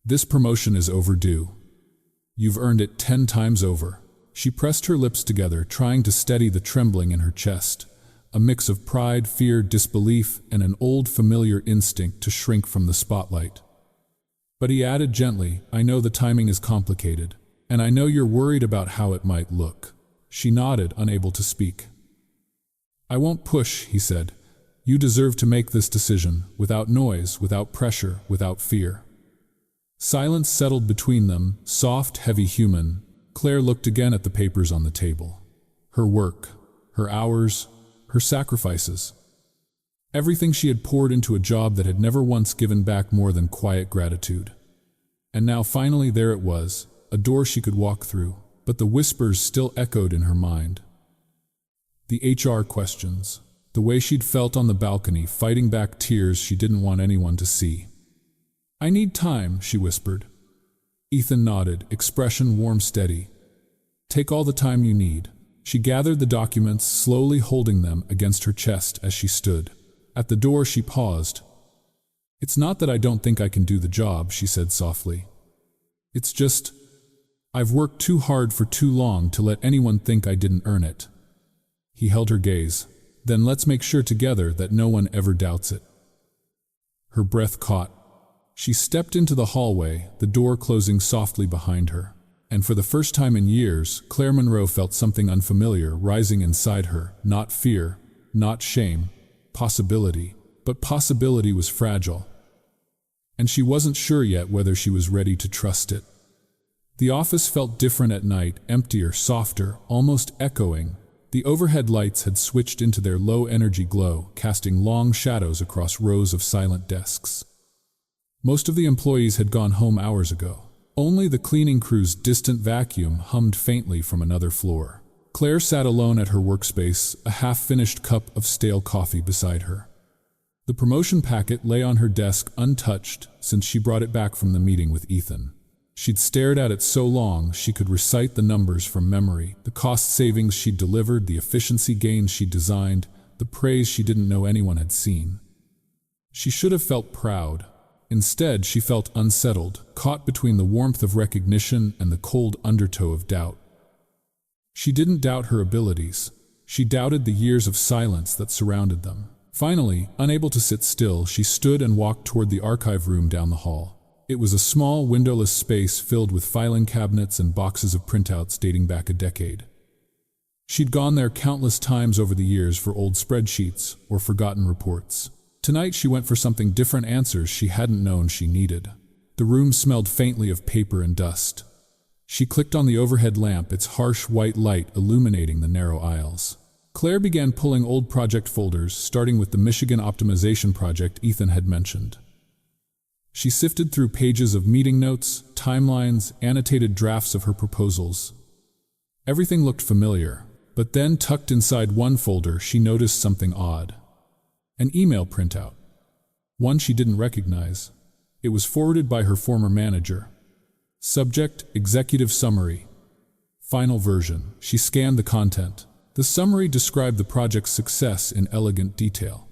This promotion is overdue. You've earned it 10 times over. She pressed her lips together, trying to steady the trembling in her chest, a mix of pride, fear, disbelief, and an old familiar instinct to shrink from the spotlight. But he added gently, I know the timing is complicated, and I know you're worried about how it might look. She nodded, unable to speak. I won't push, he said. You deserve to make this decision, without noise, without pressure, without fear. Silence settled between them, soft, heavy, human. Claire looked again at the papers on the table. Her work, her hours, her sacrifices. Everything she had poured into a job that had never once given back more than quiet gratitude. And now finally there it was, a door she could walk through, but the whispers still echoed in her mind. The HR questions, the way she'd felt on the balcony, fighting back tears she didn't want anyone to see. I need time, she whispered. Ethan nodded, expression warm, steady. Take all the time you need. She gathered the documents, slowly holding them against her chest as she stood. At the door she paused. It's not that I don't think I can do the job, she said softly. It's just, I've worked too hard for too long to let anyone think I didn't earn it. He held her gaze. Then let's make sure together that no one ever doubts it. Her breath caught. She stepped into the hallway, the door closing softly behind her. And for the first time in years, Claire Monroe felt something unfamiliar rising inside her. Not fear, not shame, possibility. But possibility was fragile. And she wasn't sure yet whether she was ready to trust it. The office felt different at night, emptier, softer, almost echoing. The overhead lights had switched into their low-energy glow, casting long shadows across rows of silent desks. Most of the employees had gone home hours ago. Only the cleaning crew's distant vacuum hummed faintly from another floor. Claire sat alone at her workspace, a half-finished cup of stale coffee beside her. The promotion packet lay on her desk untouched since she brought it back from the meeting with Ethan. She'd stared at it so long she could recite the numbers from memory, the cost savings she'd delivered, the efficiency gains she'd designed, the praise she didn't know anyone had seen. She should have felt proud. Instead, she felt unsettled, caught between the warmth of recognition and the cold undertow of doubt. She didn't doubt her abilities. She doubted the years of silence that surrounded them. Finally, unable to sit still, she stood and walked toward the archive room down the hall. It was a small, windowless space filled with filing cabinets and boxes of printouts dating back a decade. She'd gone there countless times over the years for old spreadsheets or forgotten reports. Tonight she went for something different, answers she hadn't known she needed. The room smelled faintly of paper and dust. She clicked on the overhead lamp, its harsh white light illuminating the narrow aisles. Claire began pulling old project folders, starting with the Michigan optimization project Ethan had mentioned. She sifted through pages of meeting notes, timelines, annotated drafts of her proposals. Everything looked familiar, but then tucked inside one folder she noticed something odd. An email printout. One she didn't recognize. It was forwarded by her former manager. Subject, Executive Summary. Final version. She scanned the content. The summary described the project's success in elegant detail.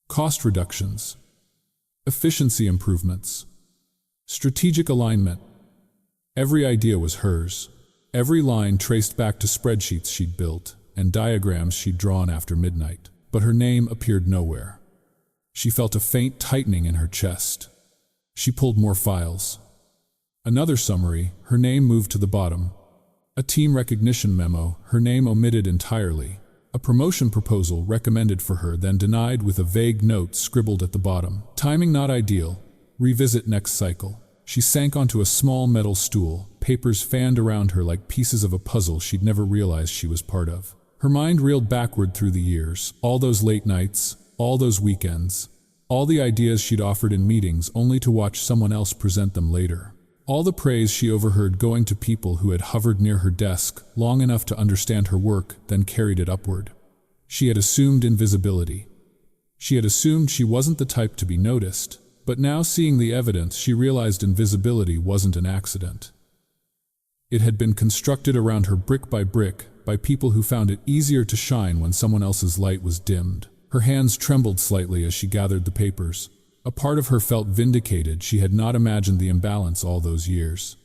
Cost reductions. Efficiency improvements. Strategic alignment. Every idea was hers. Every line traced back to spreadsheets she'd built and diagrams she'd drawn after midnight. But her name appeared nowhere. She felt a faint tightening in her chest. She pulled more files. Another summary, her name moved to the bottom. A team recognition memo, her name omitted entirely. A promotion proposal recommended for her, then denied with a vague note scribbled at the bottom. Timing not ideal. Revisit next cycle. She sank onto a small metal stool, papers fanned around her like pieces of a puzzle she'd never realized she was part of. Her mind reeled backward through the years, all those late nights, all those weekends, all the ideas she'd offered in meetings only to watch someone else present them later. All the praise she overheard going to people who had hovered near her desk long enough to understand her work, then carried it upward. She had assumed invisibility. She had assumed she wasn't the type to be noticed, but now seeing the evidence, she realized invisibility wasn't an accident. It had been constructed around her brick by people who found it easier to shine when someone else's light was dimmed. Her hands trembled slightly as she gathered the papers. A part of her felt vindicated. She had not imagined the imbalance all those years.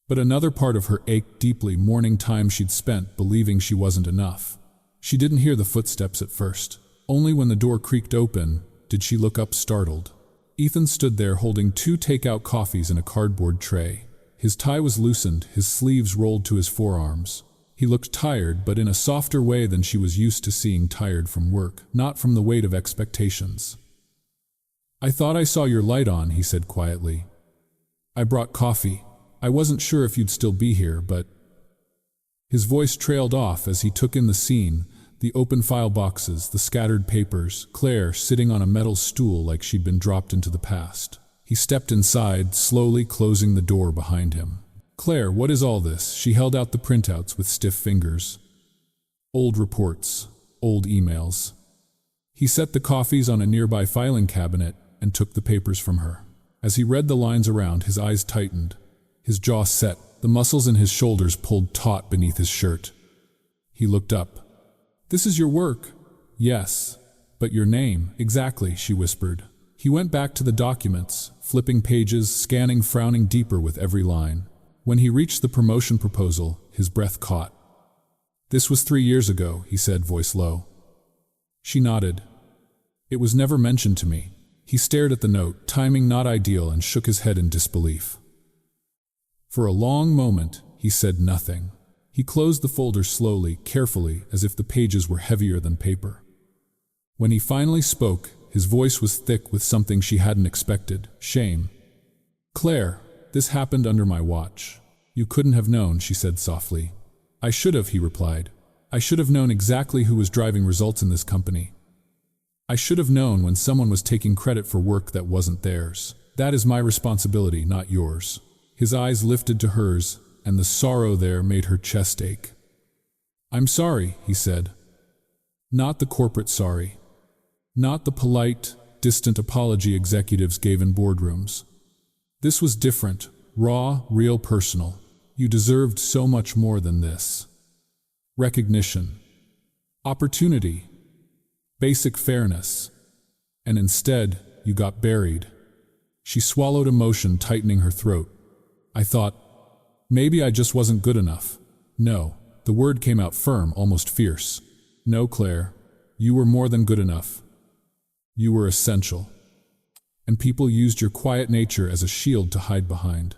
But another part of her ached deeply, mourning time she'd spent believing she wasn't enough. She didn't hear the footsteps at first. Only when the door creaked open did she look up, startled. Ethan stood there holding 2 takeout coffees in a cardboard tray. His tie was loosened, his sleeves rolled to his forearms. He looked tired, but in a softer way than she was used to seeing tired from work, not from the weight of expectations. "I thought I saw your light on," he said quietly. "I brought coffee. I wasn't sure if you'd still be here, but—" His voice trailed off as he took in the scene, the open file boxes, the scattered papers, Claire sitting on a metal stool like she'd been dropped into the past. He stepped inside, slowly closing the door behind him. "Claire, what is all this?" She held out the printouts with stiff fingers. Old reports, old emails. He set the coffees on a nearby filing cabinet and took the papers from her. As he read the lines around, his eyes tightened. His jaw set, the muscles in his shoulders pulled taut beneath his shirt. He looked up. "This is your work." "Yes, but your name." "Exactly," she whispered. He went back to the documents, flipping pages, scanning, frowning deeper with every line. When he reached the promotion proposal, his breath caught. "This was 3 years ago," he said, voice low. She nodded. "It was never mentioned to me." He stared at the note, timing not ideal, and shook his head in disbelief. For a long moment, he said nothing. He closed the folder slowly, carefully, as if the pages were heavier than paper. When he finally spoke, his voice was thick with something she hadn't expected, shame. "Claire, this happened under my watch." "You couldn't have known," she said softly. "I should have," he replied. "I should have known exactly who was driving results in this company. I should have known when someone was taking credit for work that wasn't theirs. That is my responsibility, not yours." His eyes lifted to hers, and the sorrow there made her chest ache. "I'm sorry," he said. Not the corporate sorry. Not the polite, distant apology executives gave in boardrooms. This was different, raw, real, personal. "You deserved so much more than this. Recognition. Opportunity. Basic fairness. And instead, you got buried." She swallowed emotion, tightening her throat. "I thought, maybe I just wasn't good enough." "No." The word came out firm, almost fierce. "No, Claire. You were more than good enough. You were essential. And people used your quiet nature as a shield to hide behind."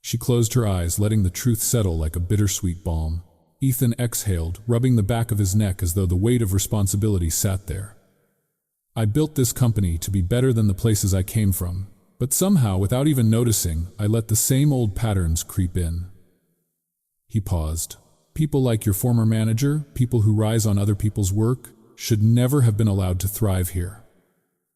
She closed her eyes, letting the truth settle like a bittersweet balm. Ethan exhaled, rubbing the back of his neck as though the weight of responsibility sat there. "I built this company to be better than the places I came from, but somehow, without even noticing, I let the same old patterns creep in." He paused. People like your former manager, people who rise on other people's work, should never have been allowed to thrive here.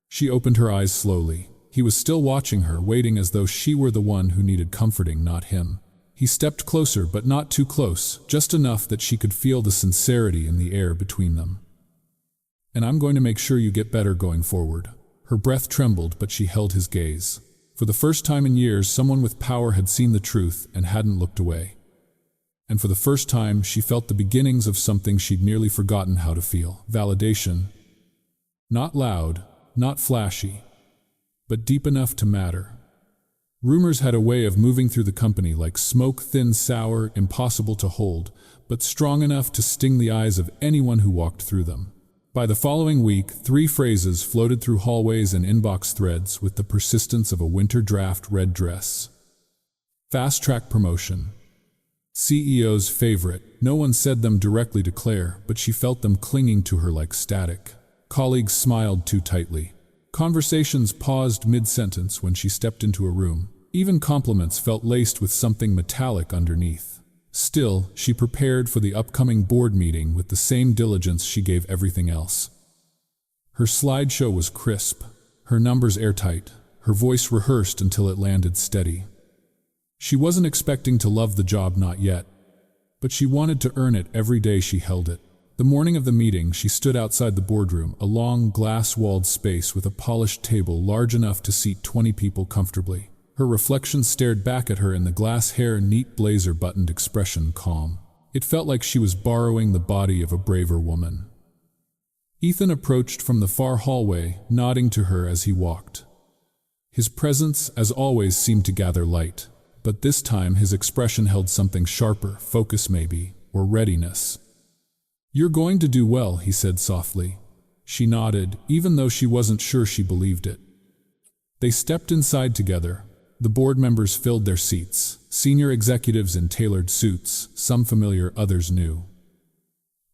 She opened her eyes slowly. He was still watching her, waiting as though she were the one who needed comforting, not him. He stepped closer, but not too close, just enough that she could feel the sincerity in the air between them. "And I'm going to make sure you get better going forward." Her breath trembled, but she held his gaze. For the first time in years, someone with power had seen the truth and hadn't looked away. And for the first time, she felt the beginnings of something she'd nearly forgotten how to feel. Validation. Not loud, not flashy, but deep enough to matter. Rumors had a way of moving through the company like smoke, thin, sour, impossible to hold, but strong enough to sting the eyes of anyone who walked through them. By the following week, 3 phrases floated through hallways and inbox threads with the persistence of a winter draft red dress. Fast-track promotion. CEO's favorite. No one said them directly to Claire, but she felt them clinging to her like static. Colleagues smiled too tightly. Conversations paused mid-sentence when she stepped into a room. Even compliments felt laced with something metallic underneath. Still, she prepared for the upcoming board meeting with the same diligence she gave everything else. Her slideshow was crisp, her numbers airtight, her voice rehearsed until it landed steady. She wasn't expecting to love the job, not yet, but she wanted to earn it every day she held it. The morning of the meeting, she stood outside the boardroom, a long, glass-walled space with a polished table large enough to seat 20 people comfortably. Her reflection stared back at her in the glass hair, neat blazer, buttoned expression, calm. It felt like she was borrowing the body of a braver woman. Ethan approached from the far hallway, nodding to her as he walked. His presence, as always, seemed to gather light, but this time his expression held something sharper, focus maybe, or readiness. "You're going to do well," he said softly. She nodded, even though she wasn't sure she believed it. They stepped inside together. The board members filled their seats, senior executives in tailored suits, some familiar, others new.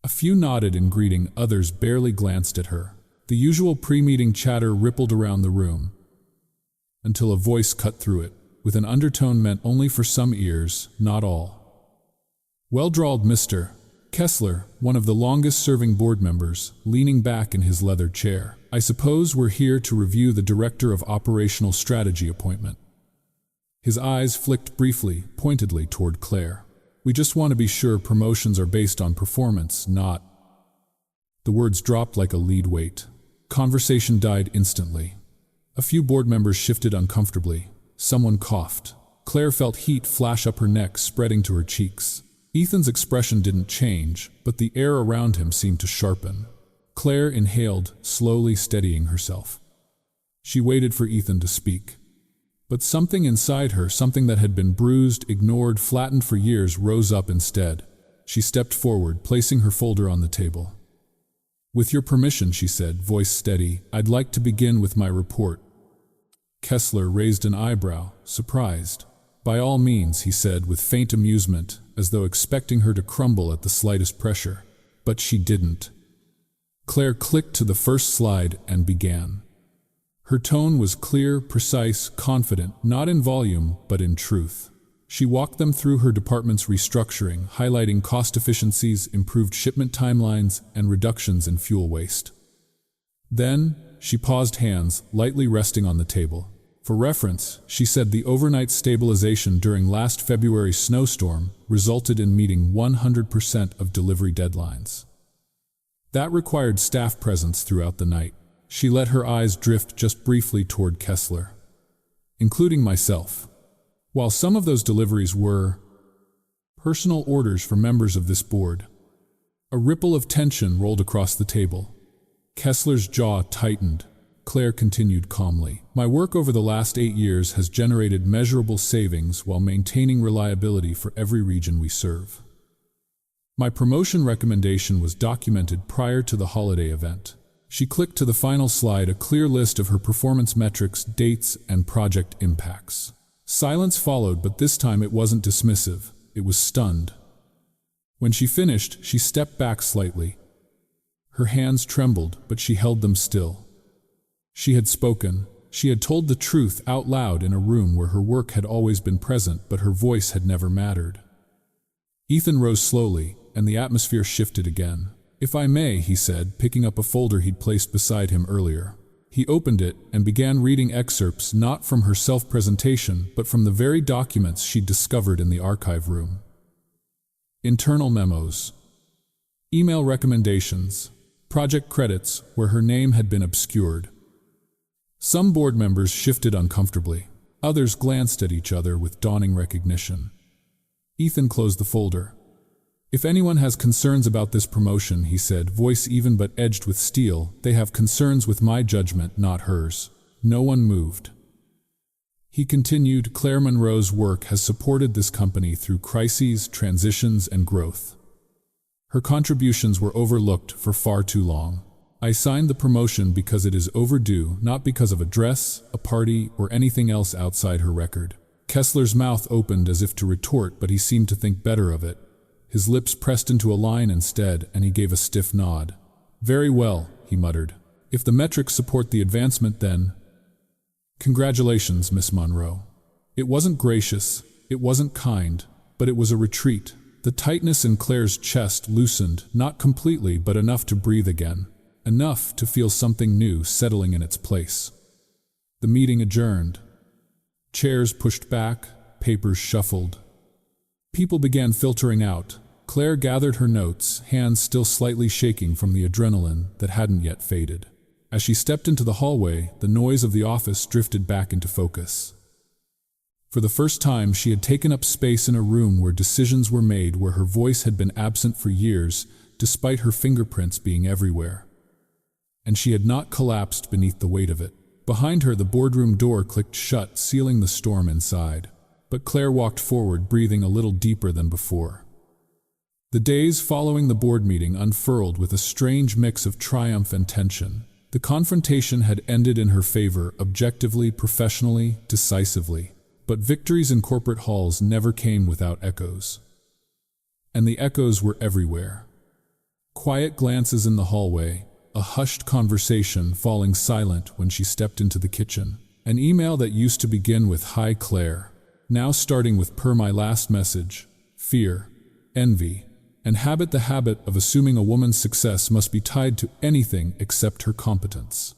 A few nodded in greeting, others barely glanced at her. The usual pre-meeting chatter rippled around the room, until a voice cut through it, with an undertone meant only for some ears, not all. Well-drawled Mr. Kessler, one of the longest-serving board members, leaning back in his leather chair. "I suppose we're here to review the Director of Operational Strategy appointment." His eyes flicked briefly, pointedly toward Claire. "We just want to be sure promotions are based on performance, not—" The words dropped like a lead weight. Conversation died instantly. A few board members shifted uncomfortably. Someone coughed. Claire felt heat flash up her neck, spreading to her cheeks. Ethan's expression didn't change, but the air around him seemed to sharpen. Claire inhaled, slowly steadying herself. She waited for Ethan to speak. But something inside her, something that had been bruised, ignored, flattened for years, rose up instead. She stepped forward, placing her folder on the table. "With your permission," she said, voice steady, "I'd like to begin with my report." Kessler raised an eyebrow, surprised. "By all means," he said with faint amusement, as though expecting her to crumble at the slightest pressure. But she didn't. Claire clicked to the first slide and began. Her tone was clear, precise, confident, not in volume, but in truth. She walked them through her department's restructuring, highlighting cost efficiencies, improved shipment timelines, and reductions in fuel waste. Then, she paused, hands lightly resting on the table. For reference, she said the overnight stabilization during last February's snowstorm resulted in meeting 100% of delivery deadlines. That required staff presence throughout the night. She let her eyes drift just briefly toward Kessler. "Including myself. While some of those deliveries were personal orders for members of this board." A ripple of tension rolled across the table. Kessler's jaw tightened. Claire continued calmly. "My work over the last 8 years has generated measurable savings while maintaining reliability for every region we serve. My promotion recommendation was documented prior to the holiday event." She clicked to the final slide, a clear list of her performance metrics, dates, and project impacts. Silence followed, but this time it wasn't dismissive, it was stunned. When she finished, she stepped back slightly. Her hands trembled, but she held them still. She had spoken. She had told the truth out loud in a room where her work had always been present, but her voice had never mattered. Ethan rose slowly, and the atmosphere shifted again. "If I may," he said, picking up a folder he'd placed beside him earlier. He opened it and began reading excerpts not from her self-presentation, but from the very documents she'd discovered in the archive room. Internal memos, email recommendations, project credits where her name had been obscured. Some board members shifted uncomfortably. Others glanced at each other with dawning recognition. Ethan closed the folder. "If anyone has concerns about this promotion," he said, voice even but edged with steel, "they have concerns with my judgment, not hers." No one moved. He continued, "Claire Monroe's work has supported this company through crises, transitions, and growth. Her contributions were overlooked for far too long. I signed the promotion because it is overdue, not because of a dress, a party, or anything else outside her record." Kessler's mouth opened as if to retort, but he seemed to think better of it. His lips pressed into a line instead, and he gave a stiff nod. "Very well," he muttered. "If the metrics support the advancement, then—" "Congratulations, Miss Monroe." It wasn't gracious, it wasn't kind, but it was a retreat. The tightness in Claire's chest loosened, not completely, but enough to breathe again. Enough to feel something new settling in its place. The meeting adjourned. Chairs pushed back, papers shuffled. People began filtering out. Claire gathered her notes, hands still slightly shaking from the adrenaline that hadn't yet faded. As she stepped into the hallway, the noise of the office drifted back into focus. For the first time, she had taken up space in a room where decisions were made, where her voice had been absent for years, despite her fingerprints being everywhere. And she had not collapsed beneath the weight of it. Behind her, the boardroom door clicked shut, sealing the storm inside. But Claire walked forward, breathing a little deeper than before. The days following the board meeting unfurled with a strange mix of triumph and tension. The confrontation had ended in her favor, objectively, professionally, decisively. But victories in corporate halls never came without echoes. And the echoes were everywhere. Quiet glances in the hallway, a hushed conversation falling silent when she stepped into the kitchen. An email that used to begin with "Hi Claire," now starting with "Per my last message." Fear, envy, and the habit of assuming a woman's success must be tied to anything except her competence.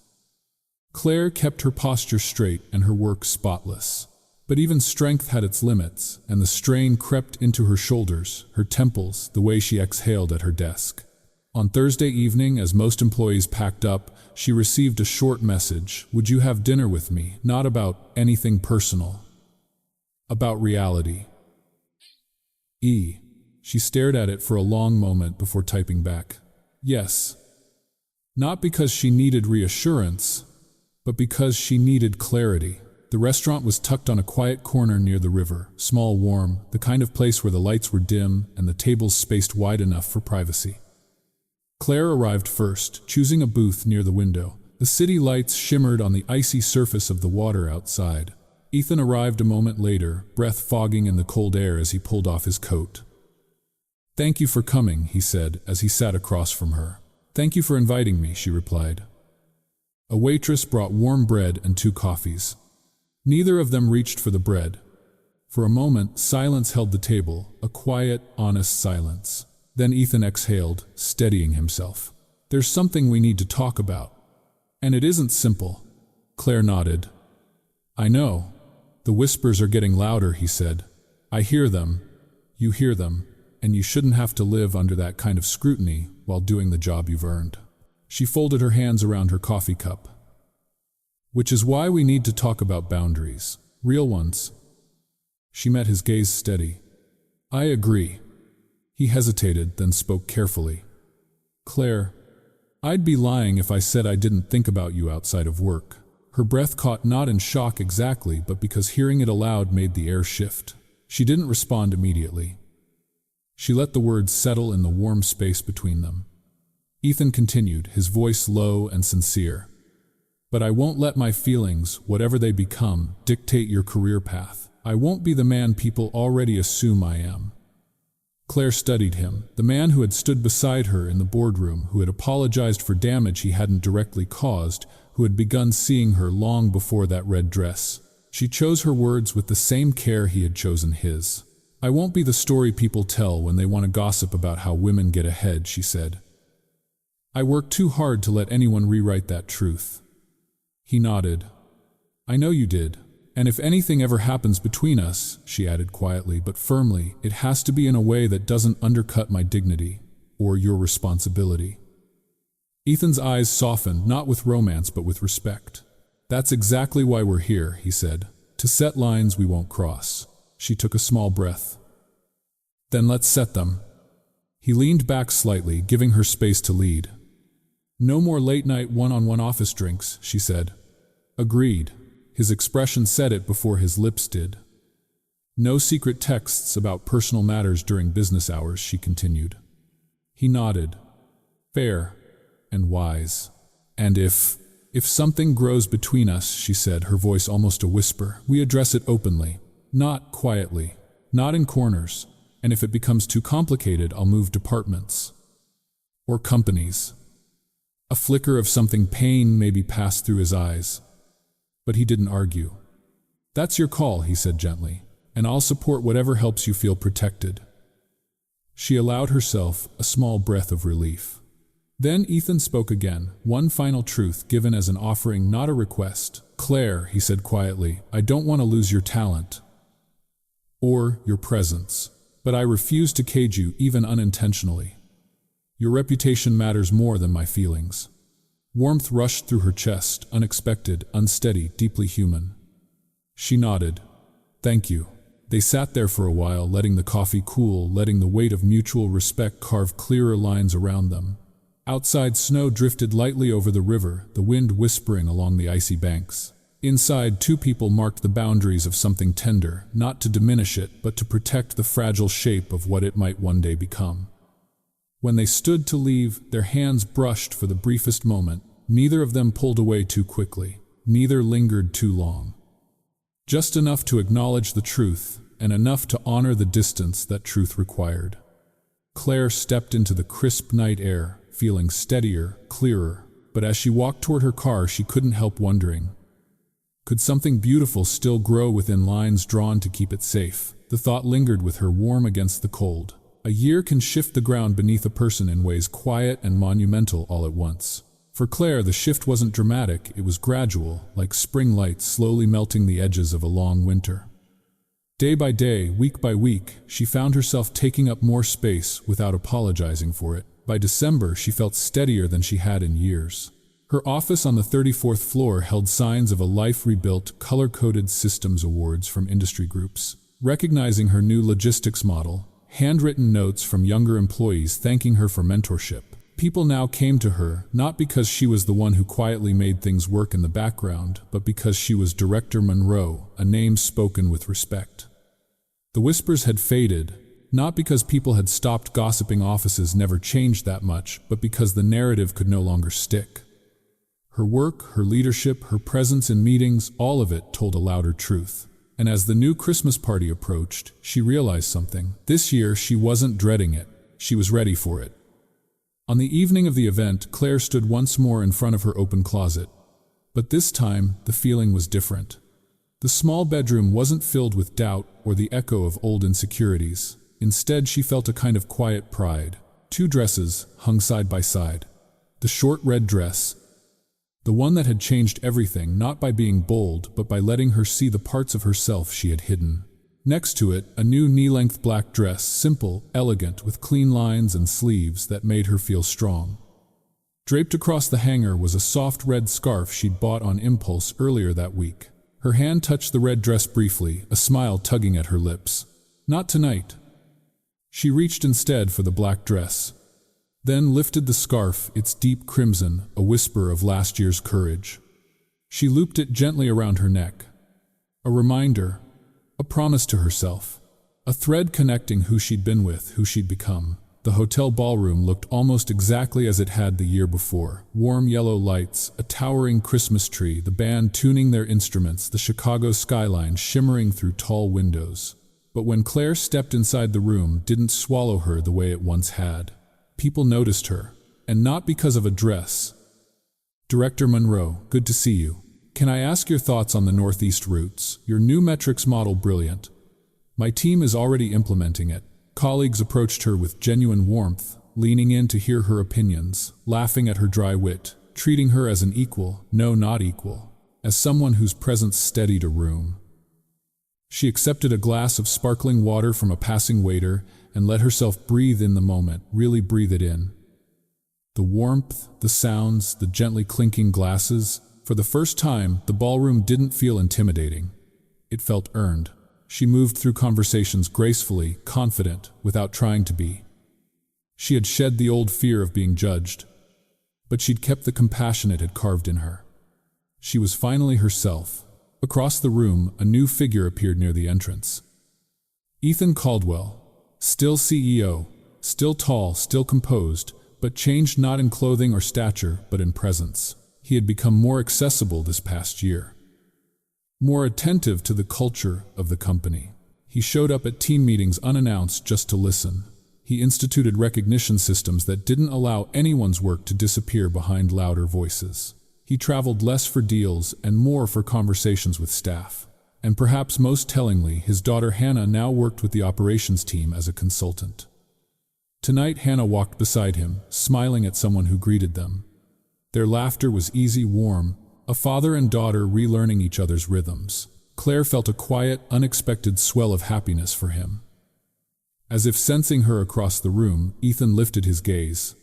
Claire kept her posture straight and her work spotless. But even strength had its limits, and the strain crept into her shoulders, her temples, the way she exhaled at her desk. On Thursday evening, as most employees packed up, she received a short message: "Would you have dinner with me?" Not about anything personal. About reality. She stared at it for a long moment before typing back, "Yes." Not because she needed reassurance, but because she needed clarity. The restaurant was tucked on a quiet corner near the river, small, warm, the kind of place where the lights were dim and the tables spaced wide enough for privacy. Claire arrived first, choosing a booth near the window. The city lights shimmered on the icy surface of the water outside. Ethan arrived a moment later, breath fogging in the cold air as he pulled off his coat. "Thank you for coming," he said, as he sat across from her. "Thank you for inviting me," she replied. A waitress brought warm bread and 2 coffees. Neither of them reached for the bread. For a moment, silence held the table, a quiet, honest silence. Then Ethan exhaled, steadying himself. "There's something we need to talk about. And it isn't simple." Claire nodded. "I know. The whispers are getting louder," he said. "I hear them. You hear them. And you shouldn't have to live under that kind of scrutiny while doing the job you've earned." She folded her hands around her coffee cup. "Which is why we need to talk about boundaries. Real ones." She met his gaze steady. "I agree." He hesitated, then spoke carefully. "Claire, I'd be lying if I said I didn't think about you outside of work." Her breath caught, not in shock exactly, but because hearing it aloud made the air shift. She didn't respond immediately. She let the words settle in the warm space between them. Ethan continued, his voice low and sincere. "But I won't let my feelings, whatever they become, dictate your career path. I won't be the man people already assume I am." Claire studied him, the man who had stood beside her in the boardroom, who had apologized for damage he hadn't directly caused, who had begun seeing her long before that red dress. She chose her words with the same care he had chosen his. "I won't be the story people tell when they want to gossip about how women get ahead," she said. "I worked too hard to let anyone rewrite that truth." He nodded. "I know you did. And if anything ever happens between us," she added quietly but firmly, "it has to be in a way that doesn't undercut my dignity or your responsibility." Ethan's eyes softened, not with romance but with respect. "That's exactly why we're here," he said. "To set lines we won't cross." She took a small breath. "Then let's set them." He leaned back slightly, giving her space to lead. "No more late-night one-on-one office drinks," she said. "Agreed." His expression said it before his lips did. "No secret texts about personal matters during business hours," she continued. He nodded. "Fair and wise. And if something grows between us," she said, her voice almost a whisper, "we address it openly, not quietly, not in corners. And if it becomes too complicated, I'll move departments. Or companies." A flicker of something pain maybe passed through his eyes. But he didn't argue. "That's your call," he said gently, "and I'll support whatever helps you feel protected." She allowed herself a small breath of relief. Then Ethan spoke again, one final truth given as an offering, not a request. "Claire," he said quietly, "I don't want to lose your talent or your presence, but I refuse to cage you even unintentionally. Your reputation matters more than my feelings." Warmth rushed through her chest, unexpected, unsteady, deeply human. She nodded. "Thank you." They sat there for a while, letting the coffee cool, letting the weight of mutual respect carve clearer lines around them. Outside, snow drifted lightly over the river, the wind whispering along the icy banks. Inside, two people marked the boundaries of something tender, not to diminish it, but to protect the fragile shape of what it might one day become. When they stood to leave, their hands brushed for the briefest moment. Neither of them pulled away too quickly. Neither lingered too long. Just enough to acknowledge the truth, and enough to honor the distance that truth required. Claire stepped into the crisp night air, feeling steadier, clearer, but as she walked toward her car, she couldn't help wondering. Could something beautiful still grow within lines drawn to keep it safe? The thought lingered with her, warm against the cold. A year can shift the ground beneath a person in ways quiet and monumental all at once. For Claire, the shift wasn't dramatic, it was gradual, like spring light slowly melting the edges of a long winter. Day by day, week by week, she found herself taking up more space without apologizing for it. By December, she felt steadier than she had in years. Her office on the 34th floor held signs of a life rebuilt, color-coded systems awards from industry groups. Recognizing her new logistics model, handwritten notes from younger employees thanking her for mentorship. People now came to her, not because she was the one who quietly made things work in the background, but because she was Director Monroe, a name spoken with respect. The whispers had faded, not because people had stopped gossiping. Offices never changed that much, but because the narrative could no longer stick. Her work, her leadership, her presence in meetings, all of it told a louder truth. And as the new Christmas party approached, she realized something. This year, she wasn't dreading it. She was ready for it. On the evening of the event, Claire stood once more in front of her open closet. But this time, the feeling was different. The small bedroom wasn't filled with doubt or the echo of old insecurities. Instead, she felt a kind of quiet pride. Two dresses hung side by side. The short red dress, the one that had changed everything, not by being bold, but by letting her see the parts of herself she had hidden. Next to it, a new knee-length black dress, simple, elegant, with clean lines and sleeves that made her feel strong. Draped across the hanger was a soft red scarf she'd bought on impulse earlier that week. Her hand touched the red dress briefly, a smile tugging at her lips. Not tonight. She reached instead for the black dress. Then lifted the scarf, its deep crimson, a whisper of last year's courage. She looped it gently around her neck. A reminder, a promise to herself. A thread connecting who she'd been with, who she'd become. The hotel ballroom looked almost exactly as it had the year before. Warm yellow lights, a towering Christmas tree, the band tuning their instruments, the Chicago skyline shimmering through tall windows. But when Claire stepped inside the room, didn't swallow her the way it once had. People noticed her, and not because of a dress. "Director Monroe, good to see you. Can I ask your thoughts on the Northeast routes? Your new metrics model brilliant." My team is already implementing it. Colleagues approached her with genuine warmth, leaning in to hear her opinions, laughing at her dry wit, treating her as an equal, no, not equal, as someone whose presence steadied a room. She accepted a glass of sparkling water from a passing waiter and let herself breathe in the moment, really breathe it in. The warmth, the sounds, the gently clinking glasses. For the first time, the ballroom didn't feel intimidating. It felt earned. She moved through conversations gracefully, confident, without trying to be. She had shed the old fear of being judged, but she'd kept the compassion it had carved in her. She was finally herself. Across the room, a new figure appeared near the entrance. Ethan Caldwell, still CEO, still tall, still composed, but changed not in clothing or stature, but in presence. He had become more accessible this past year, more attentive to the culture of the company. He showed up at team meetings unannounced just to listen. He instituted recognition systems that didn't allow anyone's work to disappear behind louder voices. He traveled less for deals and more for conversations with staff. And perhaps most tellingly, his daughter Hannah now worked with the operations team as a consultant. Tonight, Hannah walked beside him, smiling at someone who greeted them. Their laughter was easy, warm, a father and daughter relearning each other's rhythms. Claire felt a quiet, unexpected swell of happiness for him. As if sensing her across the room, Ethan lifted his gaze.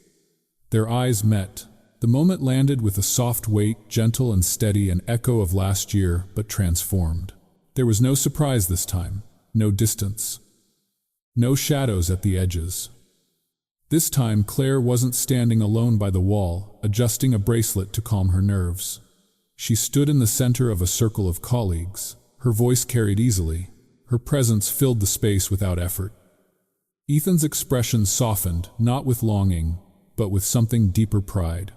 Their eyes met. The moment landed with a soft weight, gentle and steady, an echo of last year, but transformed. There was no surprise this time, no distance, no shadows at the edges. This time, Claire wasn't standing alone by the wall, adjusting a bracelet to calm her nerves. She stood in the center of a circle of colleagues. Her voice carried easily. Her presence filled the space without effort. Ethan's expression softened, not with longing, but with something deeper: pride.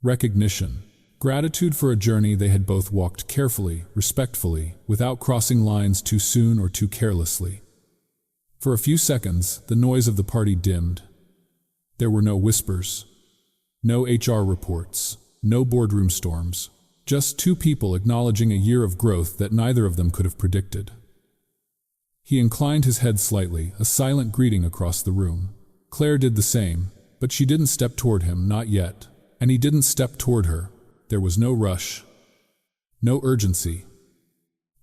Recognition. Gratitude for a journey they had both walked carefully, respectfully, without crossing lines too soon or too carelessly. For a few seconds, the noise of the party dimmed. There were no whispers, no HR reports, no boardroom storms, just two people acknowledging a year of growth that neither of them could have predicted. He inclined his head slightly, a silent greeting across the room. Claire did the same, but she didn't step toward him, not yet, and he didn't step toward her. There was no rush, no urgency,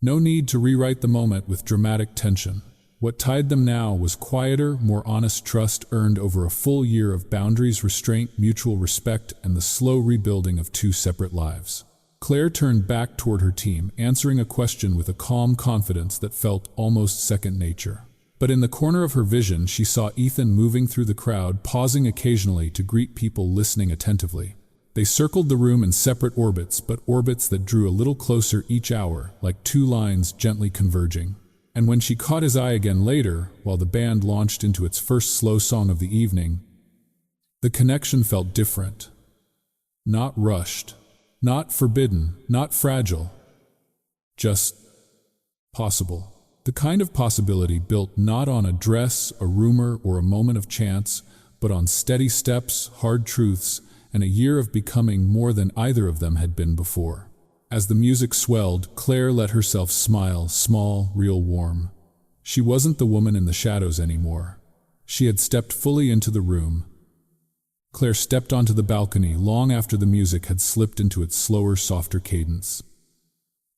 no need to rewrite the moment with dramatic tension. What tied them now was quieter, more honest trust earned over a full year of boundaries, restraint, mutual respect, and the slow rebuilding of two separate lives. Claire turned back toward her team, answering a question with a calm confidence that felt almost second nature. But in the corner of her vision, she saw Ethan moving through the crowd, pausing occasionally to greet people listening attentively. They circled the room in separate orbits, but orbits that drew a little closer each hour, like two lines gently converging. And when she caught his eye again later, while the band launched into its first slow song of the evening, the connection felt different. Not rushed, not forbidden, not fragile, just possible. The kind of possibility built not on a dress, a rumor, or a moment of chance, but on steady steps, hard truths, and a year of becoming more than either of them had been before. As the music swelled, Claire let herself smile, small, real, warm. She wasn't the woman in the shadows anymore. She had stepped fully into the room. Claire stepped onto the balcony long after the music had slipped into its slower, softer cadence.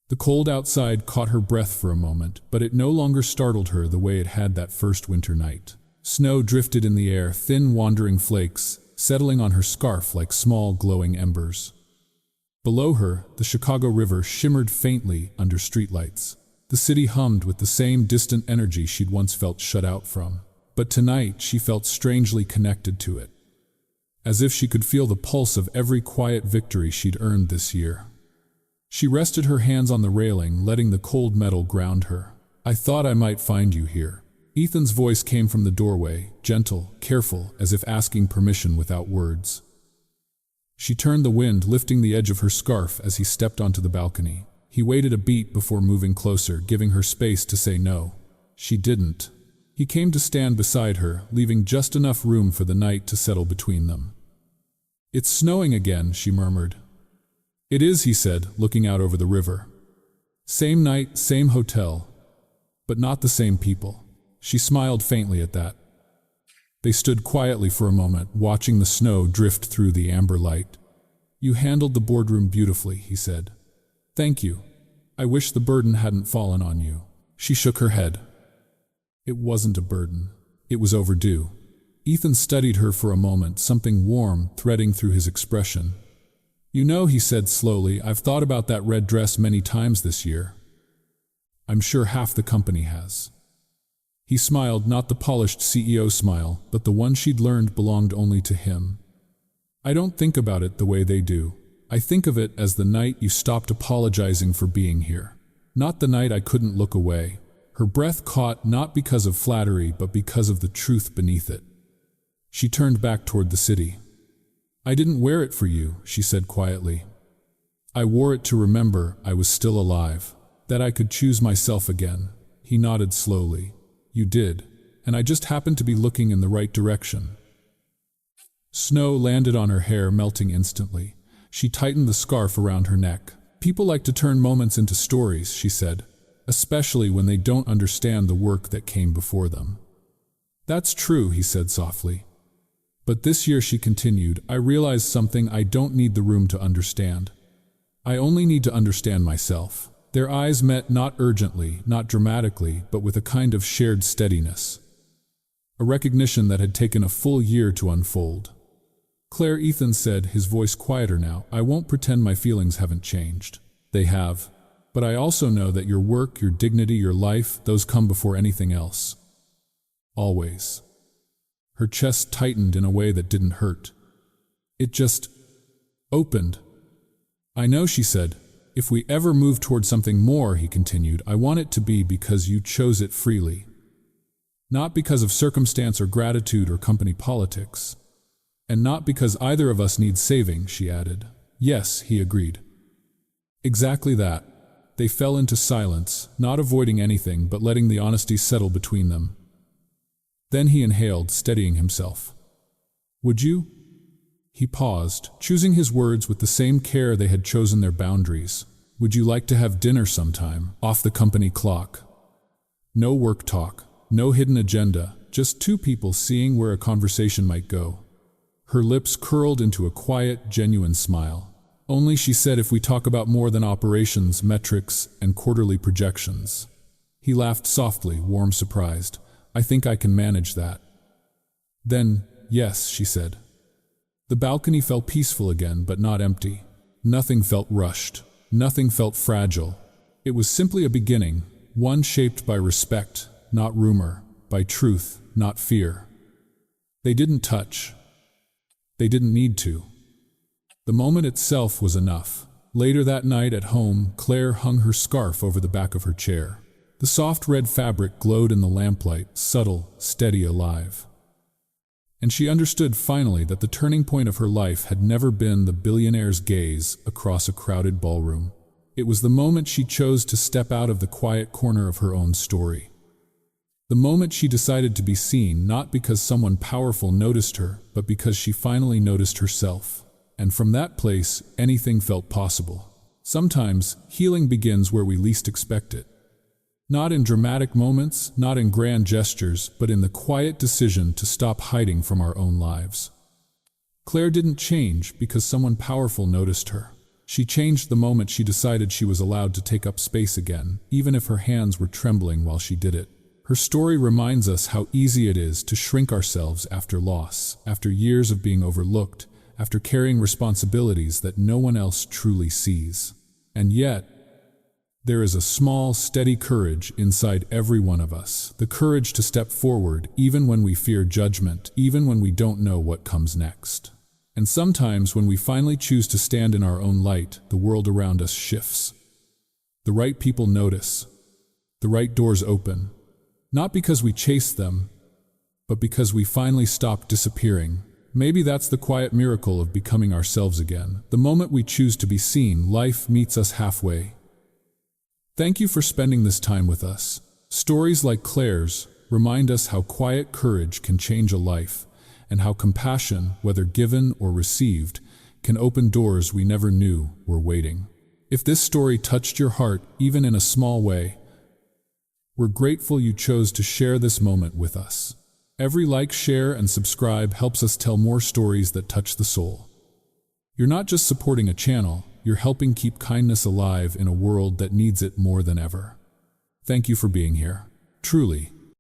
The cold outside caught her breath for a moment, but it no longer startled her the way it had that first winter night. Snow drifted in the air, thin, wandering flakes, settling on her scarf like small, glowing embers. Below her, the Chicago River shimmered faintly under streetlights. The city hummed with the same distant energy she'd once felt shut out from. But tonight, she felt strangely connected to it, as if she could feel the pulse of every quiet victory she'd earned this year. She rested her hands on the railing, letting the cold metal ground her. "I thought I might find you here." Ethan's voice came from the doorway, gentle, careful, as if asking permission without words. She turned the wind, lifting the edge of her scarf as he stepped onto the balcony. He waited a beat before moving closer, giving her space to say no. She didn't. He came to stand beside her, leaving just enough room for the night to settle between them. "It's snowing again," she murmured. "It is," he said, looking out over the river. "Same night, same hotel. But not the same people. She smiled faintly at that. They stood quietly for a moment, watching the snow drift through the amber light. "You handled the boardroom beautifully," he said. "Thank you. I wish the burden hadn't fallen on you." She shook her head. It wasn't a burden. It was overdue. Ethan studied her for a moment, something warm threading through his expression. "You know," he said slowly, "I've thought about that red dress many times this year. I'm sure half the company has." He smiled, not the polished CEO smile, but the one she'd learned belonged only to him. "I don't think about it the way they do. I think of it as the night you stopped apologizing for being here. Not the night I couldn't look away." Her breath caught, not because of flattery, but because of the truth beneath it. She turned back toward the city. "I didn't wear it for you," she said quietly. "I wore it to remember I was still alive, that I could choose myself again." He nodded slowly. "You did, and I just happened to be looking in the right direction." Snow landed on her hair, melting instantly. She tightened the scarf around her neck. "People like to turn moments into stories," she said, "especially when they don't understand the work that came before them." "That's true," he said softly. "But this year," she continued, "I realized something I don't need the room to understand. I only need to understand myself." Their eyes met, not urgently, not dramatically, but with a kind of shared steadiness. A recognition that had taken a full year to unfold. "Claire," Ethan said, his voice quieter now, "I won't pretend my feelings haven't changed. They have. But I also know that your work, your dignity, your life, those come before anything else. Always." Her chest tightened in a way that didn't hurt. It just opened. "I know," she said. "If we ever move toward something more," he continued, "I want it to be because you chose it freely. Not because of circumstance or gratitude or company politics. And not because either of us needs saving," she added. "Yes," he agreed. "Exactly that." They fell into silence, not avoiding anything but letting the honesty settle between them. Then he inhaled, steadying himself. "Would you?" He paused, choosing his words with the same care they had chosen their boundaries. "Would you like to have dinner sometime, off the company clock? No work talk, no hidden agenda, just two people seeing where a conversation might go." Her lips curled into a quiet, genuine smile. "Only," she said, "if we talk about more than operations, metrics, and quarterly projections." He laughed softly, warm, surprised. "I think I can manage that." "Then, yes," she said. The balcony felt peaceful again, but not empty. Nothing felt rushed. Nothing felt fragile. It was simply a beginning, one shaped by respect, not rumor, by truth, not fear. They didn't touch. They didn't need to. The moment itself was enough. Later that night at home, Claire hung her scarf over the back of her chair. The soft red fabric glowed in the lamplight, subtle, steady, alive. And she understood finally that the turning point of her life had never been the billionaire's gaze across a crowded ballroom. It was the moment she chose to step out of the quiet corner of her own story. The moment she decided to be seen, not because someone powerful noticed her, but because she finally noticed herself. And from that place, anything felt possible. Sometimes, healing begins where we least expect it. Not in dramatic moments, not in grand gestures, but in the quiet decision to stop hiding from our own lives. Claire didn't change because someone powerful noticed her. She changed the moment she decided she was allowed to take up space again, even if her hands were trembling while she did it. Her story reminds us how easy it is to shrink ourselves after loss, after years of being overlooked, after carrying responsibilities that no one else truly sees. And yet, there is a small, steady courage inside every one of us, the courage to step forward even when we fear judgment, even when we don't know what comes next. And sometimes when we finally choose to stand in our own light, the world around us shifts. The right people notice. The right doors open. Not because we chase them, but because we finally stop disappearing. Maybe that's the quiet miracle of becoming ourselves again. The moment we choose to be seen, life meets us halfway. Thank you for spending this time with us. Stories like Claire's remind us how quiet courage can change a life, and how compassion, whether given or received, can open doors we never knew were waiting. If this story touched your heart, even in a small way, We're grateful you chose to share this moment with us. Every like, share, and subscribe helps us tell more stories that touch the soul. You're not just supporting a channel, you're helping keep kindness alive in a world that needs it more than ever. Thank you for being here. Truly.